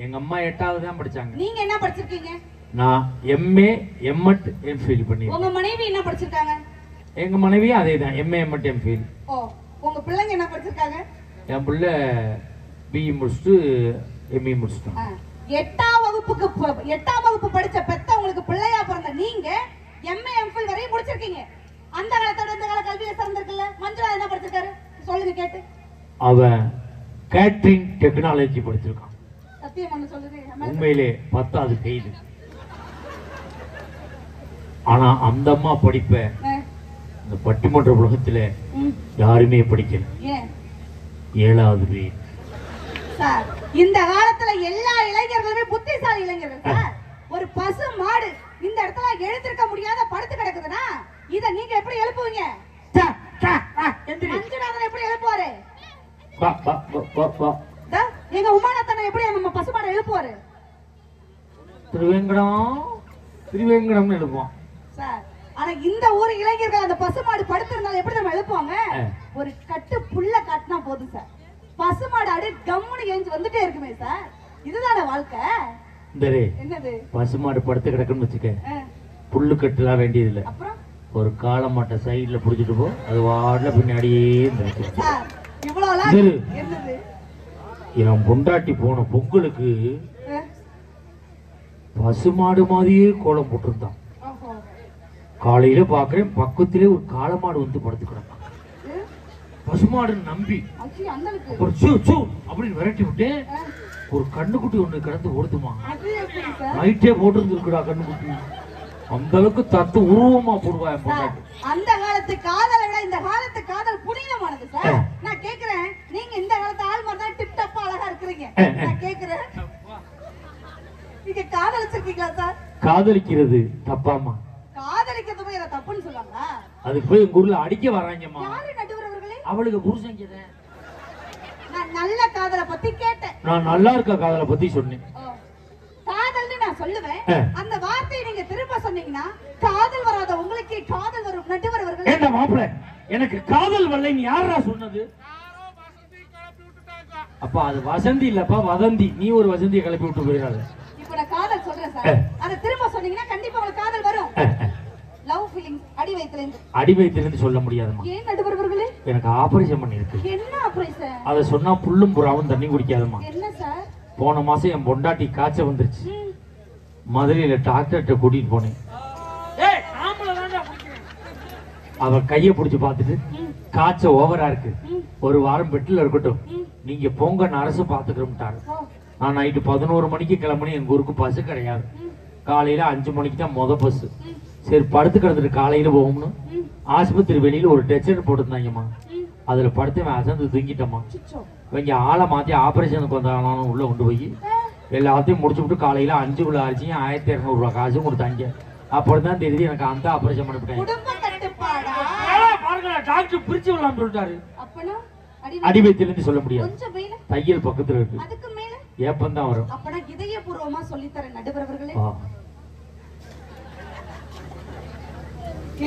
எங்க அம்மா 8வது தான் படிச்சாங்க. நீங்க என்ன படிச்சிருக்கீங்க? நான் MA M.Ed M.Phil பண்ணி. உங்க மனைவி என்ன படிச்சிருக்காங்க? எங்க மனைவி அதேதான் MA M.Ed M.Phil. ஓ, உங்க பிள்ளைங்க என்ன படிச்சிருக்காங்க? என் பிள்ளை BE முடிச்சுட்டு ME முடிச்சிட்டான். 8ஆம் வகுப்பு படிச்ச பெத்த உங்களுக்கு பிள்ளையா பிறந்த நீங்க MA M.Phil வரை முடிச்சிருக்கீங்க. அந்த காலத்தோட இந்த கால கல்வியில சிறந்திருக்குல்ல. மஞ்சுளா என்ன படிச்சிருக்காரு சொல்லுங்க கேட்டு. அவன் கேட்டரிங் டெக்னாலஜி படிச்சிருக்கான். சத்தியம் பண்ண சொல்லுது. உண்மையிலே 10வது ஃபெயில். ஆனா அந்த அம்மா படிப்ப இந்த பட்டிமன்ற உலகத்துல யாருமே படிக்கல. 7வது ஃபெயில். சார், இந்த காலத்துல எல்லா இளைஞர்களுமே புத்திசாலி இளைஞர்கள் சார். ஒரு பசு மாடு இந்த இடத்துல எழுந்திருக்க முடியாத படுத்து கிடக்குதுன்னா இத நீங்க எப்படி எழுப்புவீங்க? மஞ்சுநாதன் எப்படி எழுப்புவாரு? எங்க உமானத்தனை எப்படி நம்ம பசு மாடை எழுப்புவாரு? திருவேங்கடம் எழுப்புவான் சார். ஆனா இந்த ஊர் இளைஞர்கள் அந்த பசு மாடு படுத்திருந்தாலும் எப்படி நம்ம எழுப்புவாங்க? ஒரு கட்டு புல்ல காட்டினா போதும் சார், பசு மாடு அடி கம்முனு எழுந்து வந்துட்டே இருக்குமே சார். இதுதான வாழ்க்கை. என்னது பசுமாடு படுத்து கிடக்குன்னு வச்சுக்க, புல்லு கட்டுலாம் வேண்டியது இல்ல. அப்புறம் ஒரு காளை மாட்டை சைடுல புடிச்சிட்டு போ, அது வாடல பின்னாடியே சார். என்னது என் பொண்டாட்டி போன பொங்கலுக்கு பசுமாடு மாதிரியே கோலம் போட்டிருந்தான். காலையில பாக்குறேன், பக்கத்திலே ஒரு காளை மாடு வந்து படுத்து கிடந்தான். பசுமாடு நம்பி அப்படின்னு விரட்டி விட்டு ஒரு கண்ணுக்குட்டி ஒண்ணு கிடந்து ஓடுதுமா. நைட்டே போட்டு இருந்துருக்குடா கண்ணுக்குட்டி. அந்த அளவுக்கு தத்து உருவமா போடுவா என் பொண்டாட்டி. அந்த காலத்து காதலை விட இந்த காலத்து காதல் புனிதமானது சார். நான் கேக்குறேன், நீங்க இந்த காலத்து ஆள் மாதிரி தான் டிப் டாப்பா அழகா இருக்கிறீங்க. நான் கேக்குறேன், நீங்க காதலிச்சிருக்கீங்களா சார்? காதலிக்கிறது தப்பாமா? காதலிக்கிறது போய் அதை தப்புன்னு சொல்லுவாங்க. அதுக்கு போய் எங்க ஊர்ல அடிக்க வராங்கம்மா. யாரு நடுவரவர்களே? அவளுக்கு புருஷங்க. நான் நல்ல காதலை பத்தி கேட்டேன். நான் நல்லா இருக்க காதலை பத்தி சொன்னேன். காதல்னு நான் சொல்லுவேன். அந்த வார்த்தையை நீங்க திரும்ப சொன்னீங்கன்னா காதல் வராத உங்களுக்கு காதல் வரும். நடுவரவர்களே, என்ன மாப்பிள, எனக்கு காதல் வரலைன்னு யாரா சொன்னது? அப்ப அது வசந்தி இல்லப்பா, வதந்தி. நீ ஒரு வசந்தியை கிளப்பி விட்டு போயிடாத. இப்ப நான் காதல் சொல்றேன் சார், அத திரும்ப சொன்னீங்கன்னா கண்டிப்பா உங்களுக்கு காதல் வரும். லவ் ஃபீலிங்ஸ் அடி வயித்திலிருந்து சொல்ல முடியாதுமா. ஏன் நடுவரவர்களே? எனக்கு ஆபரேஷன் பண்ணிருக்கு. என்ன ஆபரேஷன்? அத சொன்னா புல்லும் புறாவும் தண்ணி குடிக்காதுமா. என்ன சார்? போன மாசம் என் பொண்டாட்டி காய்ச்சல் வந்துருச்சு. மதுரையில டாக்டர்கிட்ட கூட்டிட்டு போனேன். அவ கைய புடிச்சு பாத்துட்டு, காய்ச்சல் ஓவரா இருக்கு, ஒரு வாரம் பெட்ல இருக்கட்டும், நீங்க போங்க, நரசு பாத்துக்கிறோம்ட்டாரு. நான் நைட்டு 11 மணிக்கு கிளம்புனேன். எங்க ஊருக்கு பஸ் கிடையாது. காலையில 5 மணிக்கு தான் முத பஸ். சரி படுத்து கிடந்துட்டு காலையில போகும்னு ஆஸ்பத்திரி வெளியில ஒரு டெச்சர் போட்டுருந்தாங்கம்மா. அதுல படுத்து அசந்து தூங்கிட்டம்மா. இவங்க ஆளை மாத்தி ஆபரேஷனுக்கு வந்தாலும் உள்ள கொண்டு போய் எல்லாத்தையும் முடிச்சு விட்டு காலையில 5 கிலோ அரிசியும் 1200 ரூபாய் காசும் கொடுத்தாங்க. அப்படிதான் தெரியுது எனக்கு அந்த ஆபரேஷன் பண்ணிவிட்டேன். டாக்டர் பிரிச்சு விடலாம் சொல்லிட்டாரு. அடி வயித்திலிருந்து சொல்ல முடியாது, தையல் பக்கத்துல இருக்கு, ஏப்பந்தான் வரும். இதயபூர்வமா சொல்லித்தரேன் நடுவரவர்களே.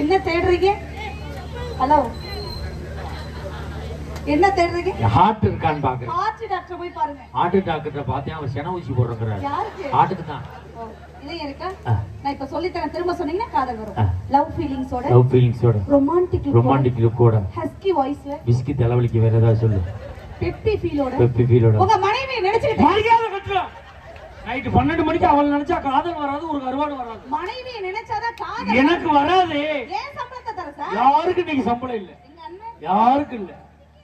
என்ன தேடுறீங்க? ஹலோ, என்ன தேடுறீங்க? ஹார்ட் இருக்கான்னு பாக்குறேன். ஹார்ட் டாக்டர் போய் பாருங்க. ஹார்ட் டாக்டர் பார்த்தேன், அவர் சென ஊசி போடுறாரு. யாருக்கு? ஹார்ட்டுக்கு தான். இதே இருக்கா? நான் இப்ப சொல்லி தரேன், திரும்ப சொன்னீங்கன்னா காதல் வரும். லவ் ஃபீலிங்ஸோட ரொமான்டிக் லுக்கோட ஹஸ்கி வாய்ஸ்ல விஸ்கி தலைவலிக்கு வேற ஏதாவது சொல்லு. பெப்பி ஃபீலோட உங்க மனைவியை நினைச்சிட்டு மரியாதை கட்டுற. நைட் 12 மணிக்கு அவள் நினைச்சா காதல் வராது, ஒரு கருவாடு வராது. மனைவியை நினைச்சாதான் காதல். எனக்கு வராது. ஏன் சம்பளத்தை தர சார்? யாருக்கு நீங்க சம்பளம் இல்ல? எங்க அண்ணன் யாருக்கு இல்ல.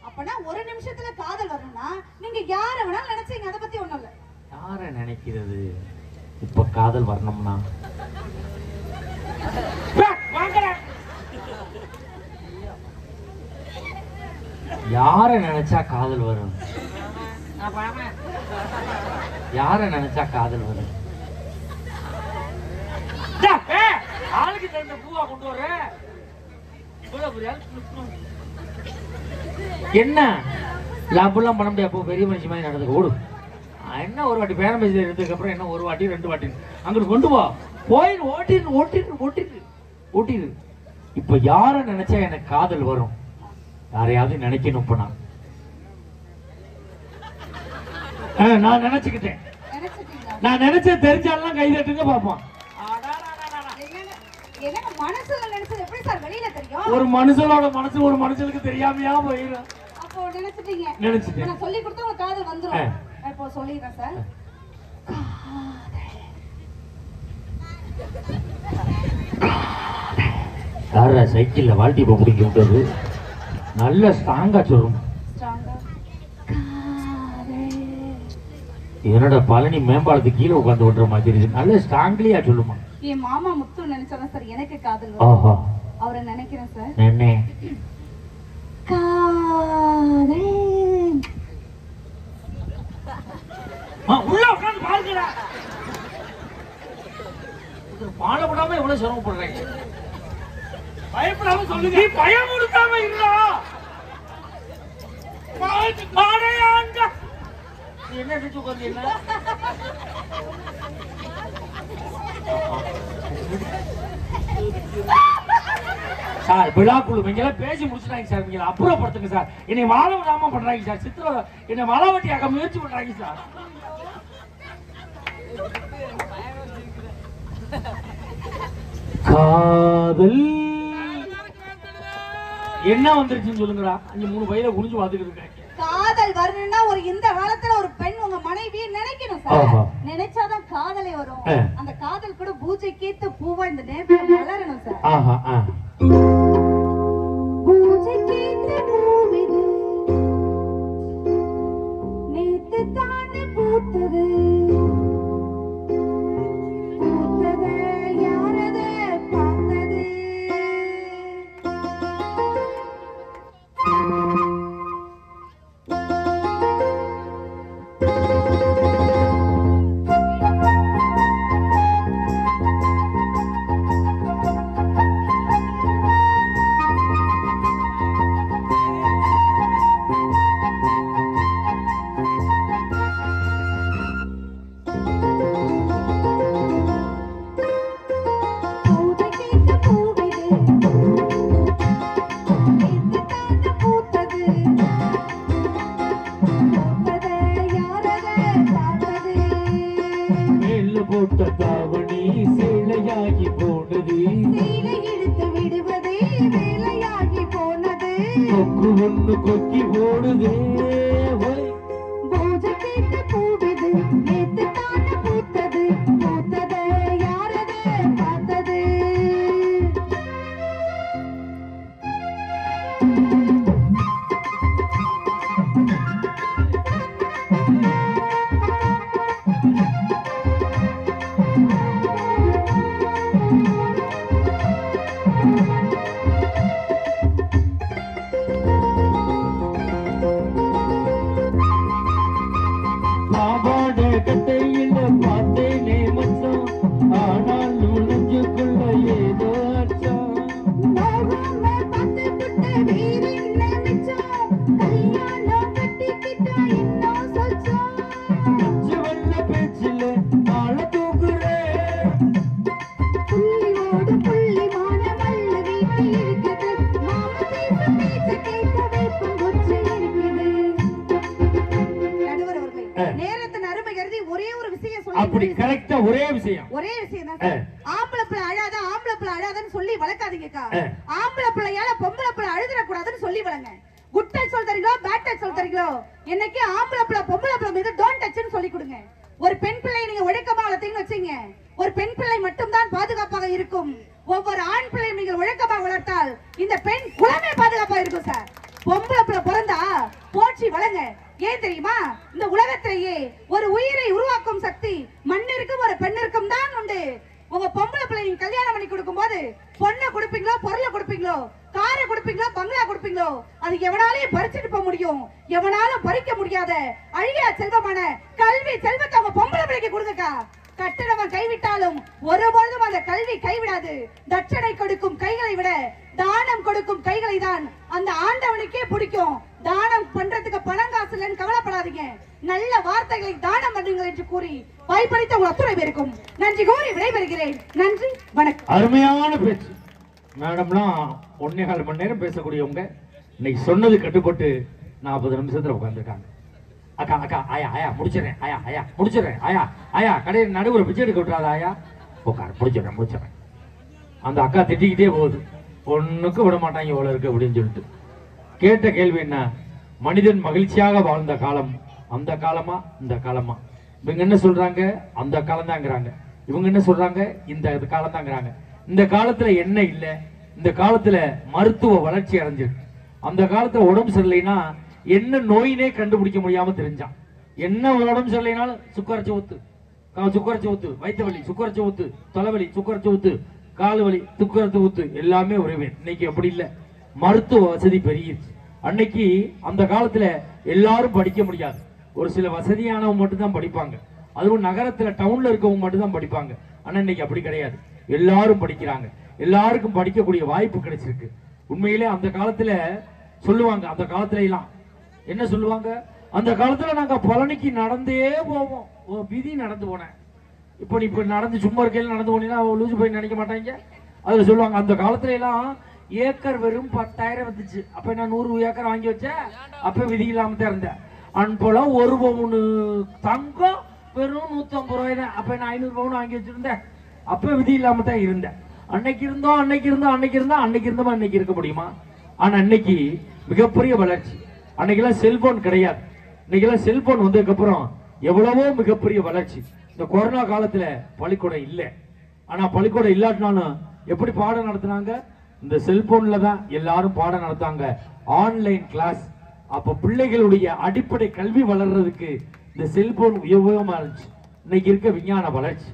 அப்பனா ஒரு நிமிஷத்துல காதல் வரணும்னா நீங்க யார வேணாலும் நினைச்சீங்க, அத பத்தி ஒண்ணும் இல்ல. யார நினைக்கிறது? இப்ப காதல் வரணும்னா யார நினைச்சா காதல் வரும்? யார நினைச்சா காதல் வரும்? ஆளுக்கு தகுந்த பூவா கொண்டு வர என்ன லாபெல்லாம் பண்ண முடியாது. பெரிய மனுஷன் மாதிரி நடந்துக்க ஓடு. என்ன ஒரு வாட்டி பேரம் பேசி எடுத்ததுக்கு அப்புறம் என்ன ஒரு வாட்டி 2 வாட்டி அங்கிட்டு கொண்டு வா போய் ஓட்டிடு. இப்ப யார நினைச்சா எனக்கு காதல் வரும்? யாரையாவது நினைக்கணும். இப்ப நான் நினைச்சுக்கிட்டேன். நான் நினைச்ச தெரிஞ்சாலும் கை தட்டுங்க பாப்போம். ஒரு மனுஷனோட மனசு ஒரு மனுஷனுக்கு தெரியாமையா போயிடும். அப்போ நினைச்சிட்டீங்க. நினைச்சிட்டேன். நான் சொல்லி கொடுத்தா உங்க காதல் வந்துரும். இப்போ சொல்லிடுறேன் சார். யாரா சைக்கிள்ல வாழ்த்தி போக முடிக்கிறது? நல்ல ஸ்ட்ராங்கா சொல்லும். என்னோட பழனி மேம்பாலத்துக்கு கீழே உட்காந்து ஓட்டுற மாதிரி இருக்கு. நல்ல ஸ்ட்ராங்லியா சொல்லுமா. என் மாமா முத்து நினைச்சாதான் சார் எனக்கு காதல் வரும். ஓஹோ. அவரை நினைக்கிறேன் சார். என்ன காதல் உள்ள உட்கார்ந்து பாருங்கடா. பாடப்படாம எவ்வளவு சிரமப்படுறாங்க. பயப்படாம சொல்லுங்க. பயம் கொடுக்காம இருந்தா என்ன சார் விழாக்குழு இங்க பேசி முடிச்சுட்டாங்க சார். நீங்க அப்புறப்படுத்துங்க சார். என்னை வாழ விடாம பண்றாங்க சார். சித்திர என்னை மலவட்டியாக முயற்சி பண்றாங்க சார். காதல் என்ன வந்துருச்சுன்னு சொல்லுங்கடா. 3 வயல குனிஞ்சு பாத்துக்கிட்டு இருக்காங்க. காதல் வரணும்னா ஒரு இந்த காலத்துல ஒரு பெண் உங்க மனைவியை நினைக்கணும் சார். நினைச்சாதான் காதலே வரும். அந்த காதல் கூட பூஜை கேத்து பூவா இந்த நேரத்துல வளரணும் சார். பூஜை கேத்து பூவிது நேத்து தானே பூத்தது. கொக்கி ஓடுதே பூஜை கேட்டு பூவிது நேத்து தானே பூத்தது. பூத்தது யாரது பார்த்தது. அப்படி கரெக்ட்டா ஒரே விஷயம் தான். ஆம்பளை பிள்ளை அழாத ஆம்பளை பிள்ளை அழாதன்னு சொல்லி வளர்க்காதீங்கக்கா. ஆம்பளை பிள்ளையால பொம்பளை பிள்ளை அழுதுற கூடாதுன்னு சொல்லி வளங்க. குட் டச் சொல்ல தரீங்களோ பேட் டச் சொல்ல தரீங்களோ என்னைக்கு ஆம்பளை பிள்ளை பொம்பளை பிள்ளை மீது டோன்ட் டச்னு சொல்லி கொடுங்க. ஒரு பெண் பிள்ளை நீங்க ஒழுக்கமா வளர்த்தீங்கன்னு வச்சீங்க, ஒரு பெண் பிள்ளை மட்டும் தான் பாதுகாப்பாக இருக்கும். ஒவ்வொரு ஆண் பிள்ளை நீங்கள் ஒழுக்கமாக வளர்த்தால் இந்த பெண் குலமே பாதுகாப்பாக இருக்கும் சார். பொம்பளை பிள்ளை பிறந்தா போற்றி வளங்க. ஏன் தெரியுமா? இந்த உலகத்திலேயே ஒரு உயிரை உருவாக்கும் சக்தி மண்ணிற்கும் ஒரு பெண்ணிற்கும் தான் உண்டு. உங்க பொம்பளை பிள்ளை நீங்க கல்யாணம் பண்ணி கொடுக்கும் போது பொண்ணை கொடுப்பீங்களோ, பொருளை கொடுப்பீங்களோ, காரை கொடுப்பீங்களோ, பங்களா கொடுப்பீங்களோ, அது எவனாலையும் பறிச்சுட்டு போக முடியும். எவனாலும் பறிக்க முடியாத அழியா செல்வமான கல்வி செல்வத்தை உங்க பொம்பளை பிள்ளைக்கு கொடுங்கக்கா. கட்டணவன் கைவிட்டாலும் ஒருபொழுதும் அந்த கல்வி கைவிடாது. தட்சணை கொடுக்கும் கைகளை விட தானம் கொடுக்கும் கைகளை தான் அந்த ஆண்டவனுக்கே பிடிக்கும். தானம் பண்றதுக்கு பணம் காசு இல்லைன்னு கவலைப்படாதீங்க. நல்ல வார்த்தைகளை தானம் பண்ணுங்கள் என்று கூறி வாய்ப்பளித்த உங்கள் அத்துணை பேருக்கும் நன்றி கூறி விடைபெறுகிறேன். நன்றி, வணக்கம். அருமையான பேச்சு மேடம்லாம் 1.25 மணி நேரம் பேசக்கூடியவங்க இன்னைக்கு சொன்னது கட்டுப்பட்டு 40 நிமிஷத்துல உட்காந்துருக்காங்க. அக்கா அக்கா ஆயா ஆயா முடிச்சிடறேன், ஆயா ஆயா முடிச்சிடறேன், ஆயா ஆயா கடையில் நடுவுற பிச்சை எடுக்க விட்டுறாத, ஆயா உட்கார முடிச்சிடறேன். அந்த அக்கா திட்டிக்கிட்டே போகுது, ஒண்ணுக்கு விட மாட்டாங்க இவ்வளவு இருக்கு அப்படின்னு சொல்லிட்டு. கேட்ட கேள்வி என்ன, மனிதன் மகிழ்ச்சியாக வாழ்ந்த காலம் அந்த காலமா இந்த காலமா? இவங்க என்ன சொல்றாங்க, அந்த காலம் தாங்கிறாங்க. இவங்க என்ன சொல்றாங்க, இந்த காலம் தாங்கிறாங்க. இந்த காலத்துல என்ன இல்ல, இந்த காலத்துல மருத்துவ வளர்ச்சி அடைஞ்சிருக்கு. அந்த காலத்துல உடம்பு சரியில்லைன்னா என்ன நோயினே கண்டுபிடிக்க முடியாம தெரிஞ்சான். என்ன உடம்பு சரியில்லைனாலும் சுக்கரச்சி ஊத்து, வயிற்று வலி சுக்கரச்சி ஊத்து, தலைவலி சுக்கரச்சி ஊத்து, கால் வலி சுக்கரச்சி ஊத்து, எல்லாமே ஒருவே. இன்னைக்கு அப்படி இல்லை, மருத்துவ வசதி பெருகிருச்சு. அன்னைக்கு அந்த காலத்துல எல்லாரும் படிக்க முடியாது, ஒரு சில வசதியானவங்க மட்டும் தான் படிப்பாங்க. அதுவும் நகரத்துல டவுன்ல இருக்கவங்க மட்டும் தான் படிப்பாங்க. ஆனா இன்னைக்கு அப்படி கிடையாது, எல்லாரும் படிக்கிறாங்க, எல்லாருக்கும் படிக்கக்கூடிய வாய்ப்பு கிடைச்சிருக்கு. உண்மையிலே அந்த காலத்துல சொல்லுவாங்க, அந்த காலத்துல எல்லாம் என்ன சொல்லுவாங்க, அந்த காலத்துல நாங்க பழனிக்கு நடந்தே போவோம், விதி நடந்து போனேன். இப்ப நீ இப்ப நடந்து சும்மா இருக்கையில நடந்து போனீங்கன்னா லூசு போய் நினைக்க மாட்டாங்க. அதுல சொல்லுவாங்க, அந்த காலத்துல எல்லாம் ஏக்கர் வெறும் 10,000 வந்துச்சு. அப்ப நான் 100 ஏக்கர் வாங்கி வச்சேன், அப்ப விதி இல்லாம தான் இருந்தேன். அன்போல 1 பவுன் தங்கம் வெறும் 150 ரூபாய் தான். அப்ப நான் 500 பவுன் வாங்கி வச்சிருந்தேன், அப்ப விதி இல்லாம தான் இருந்தேன். அன்னைக்கு இருந்தோம் அன்னைக்கு இருக்க முடியுமா? ஆனா அன்னைக்கு மிகப்பெரிய வளர்ச்சி. அன்னைக்கெல்லாம் செல்போன் கிடையாது. இன்னைக்கெல்லாம் செல்போன் வந்ததுக்கு அப்புறம் எவ்வளவோ மிகப்பெரிய வளர்ச்சி. இந்த கொரோனா காலத்துல பள்ளிக்கூடம் இல்லை, ஆனா பள்ளிக்கூடம் இல்லாட்டினாலும் எப்படி பாடம் நடத்தினாங்க, இந்த செல்போன்ல தான் எல்லாரும் பாடம் நடத்தாங்க, ஆன்லைன் கிளாஸ். அப்ப பிள்ளைகளுடைய அடிப்படை கல்வி வளர்றதுக்கு இந்த செல்போன் உபயோகமா இருந்துச்சு. இன்னைக்கு இருக்க விஞ்ஞான வளர்ச்சி,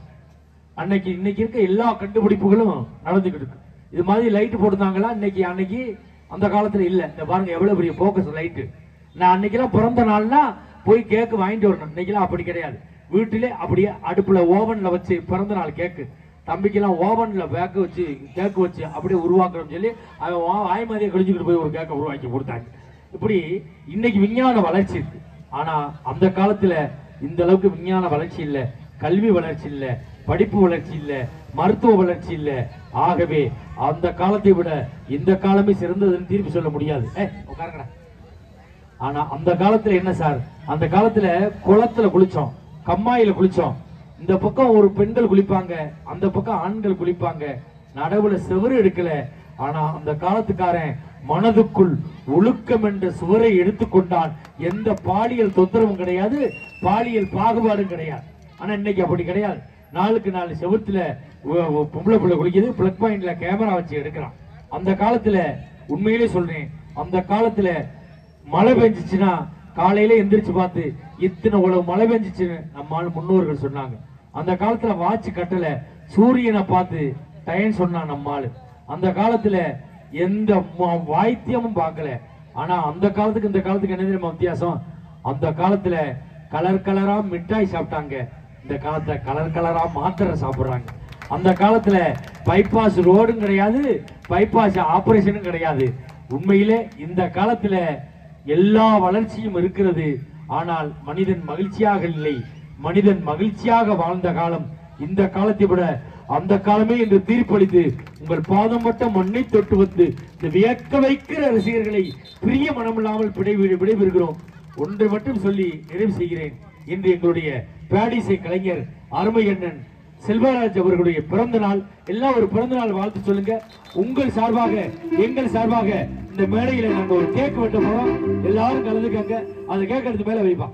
இன்னைக்கு இருக்க எல்லா கண்டுபிடிப்புகளும் நடந்துகிட்டு இருக்கு. இது மாதிரி லைட் போட்டுருந்தாங்களா அன்னைக்கு அந்த காலத்துல இல்ல. இந்த பாருங்க எவ்வளவு பெரிய போக்கஸ் லைட்டு. நான் அன்னைக்கெல்லாம் பிறந்த நாள்னா போய் கேக்கு வாங்கிட்டு வரணும். இன்னைக்கெல்லாம் அப்படி கிடையாது, வீட்டிலே அப்படியே அடுப்புல ஓவன்ல வச்சு பிறந்த நாள் கேக்கு, தம்பிக்கெல்லாம் ஓவன்ல கேக்கு வச்சு அப்படியே உருவாக்குறோம்னு சொல்லி அவன் வாய்மதியை கழிச்சுக்கிட்டு போய் ஒரு கேக்கை உருவாக்கி கொடுத்தாங்க. இப்படி இன்னைக்கு விஞ்ஞான வளர்ச்சி இருக்கு. ஆனா அந்த காலத்துல இந்த அளவுக்கு விஞ்ஞான வளர்ச்சி இல்ல, கல்வி வளர்ச்சி இல்ல, படிப்பு வளர்ச்சி இல்ல, மருத்துவ வளர்ச்சி இல்ல. ஆகவே அந்த காலத்தை விட இந்த காலமே சிறந்ததுன்னு தீர்ப்பு சொல்ல முடியாது. உட்காருங்கடா. ஆனா அந்த காலத்துல என்ன சார், அந்த காலத்துல குளத்துல குளிச்சோம், கம்மாயில குளிச்சோம். இந்த பக்கம் ஒரு பெண்கள் குளிப்பாங்க, அந்த பக்கம் ஆண்கள் குளிப்பாங்க, நடுவுல செவரு எடுக்கல. ஆனா அந்த காலத்துக்காரன் மனதுக்குள் ஒழுக்கம் என்ற சுவரை எடுத்துக்கொண்டால் எந்த பாலியல் தொந்தரவும் கிடையாது, பாலியல் பாகுபாடும் கிடையாது. ஆனா இன்னைக்கு அப்படி கிடையாது. நாளுக்கு நாலு செவத்துல பொம்பளை பிள்ளை குளிக்குது, பிளக் பாயிண்ட்ல கேமரா வச்சு எடுக்கிறான். அந்த காலத்துல உண்மையிலே சொல்றேன், அந்த காலத்துல மழை பெஞ்சிச்சுன்னா காலையில எந்திரிச்சு பார்த்து இத்தனை உழவு மழை பெஞ்சிச்சுன்னு நம்ம முன்னோர்கள் சொன்னாங்க. அந்த காலத்துல வாட்ச் கட்டல, சூரியனை பார்த்து டைம் சொன்னான் நம்மாளு. அந்த காலத்துல எந்த வாய்த்தியமும் பார்க்கல. ஆனா அந்த காலத்துக்கு இந்த காலத்துக்கு என்ன தெரியுமா வித்தியாசம், அந்த காலத்துல கலர் கலரா மிட்டாய் சாப்பிட்டாங்க, இந்த காலத்துல கலர் கலரா மாத்திரை சாப்பிடுறாங்க. அந்த காலத்துல பைபாஸ் ரோடும் கிடையாது, பைபாஸ் ஆபரேஷனும் கிடையாது. உண்மையிலே இந்த காலத்துல எல்லா வளர்ச்சியும் இருக்கிறது. ஆனால் மனிதன் மகிழ்ச்சியாக இல்லை, மனிதன் மகிழ்ச்சியாக வாழ்ந்த காலம் இந்த காலத்தை விட அந்த காலமே என்று தீர்ப்பளித்து உங்கள் பாதம் மட்டும் மண்ணை தொட்டு வந்து இந்த வியக்க வைக்கிற ரசிகர்களை பிரிய மனமில்லாமல் விடைபெறுகிறோம். ஒன்றை மட்டும் சொல்லி நிறைவு செய்கிறேன். இன்று எங்களுடைய பேடிசை கலைஞர் அருமை அண்ணன் செல்வராஜ் அவர்களுடைய பிறந்த நாள். எல்லாம் ஒரு பிறந்த நாள் வாழ்த்து சொல்லுங்க. உங்கள் சார்பாக எங்கள் சார்பாக இந்த மேடையில நாங்க ஒரு கேக் வெட்ட போறோம், எல்லாரும் கலந்துக்கங்க. அந்த கேக் எடுத்து மேல வைப்பா.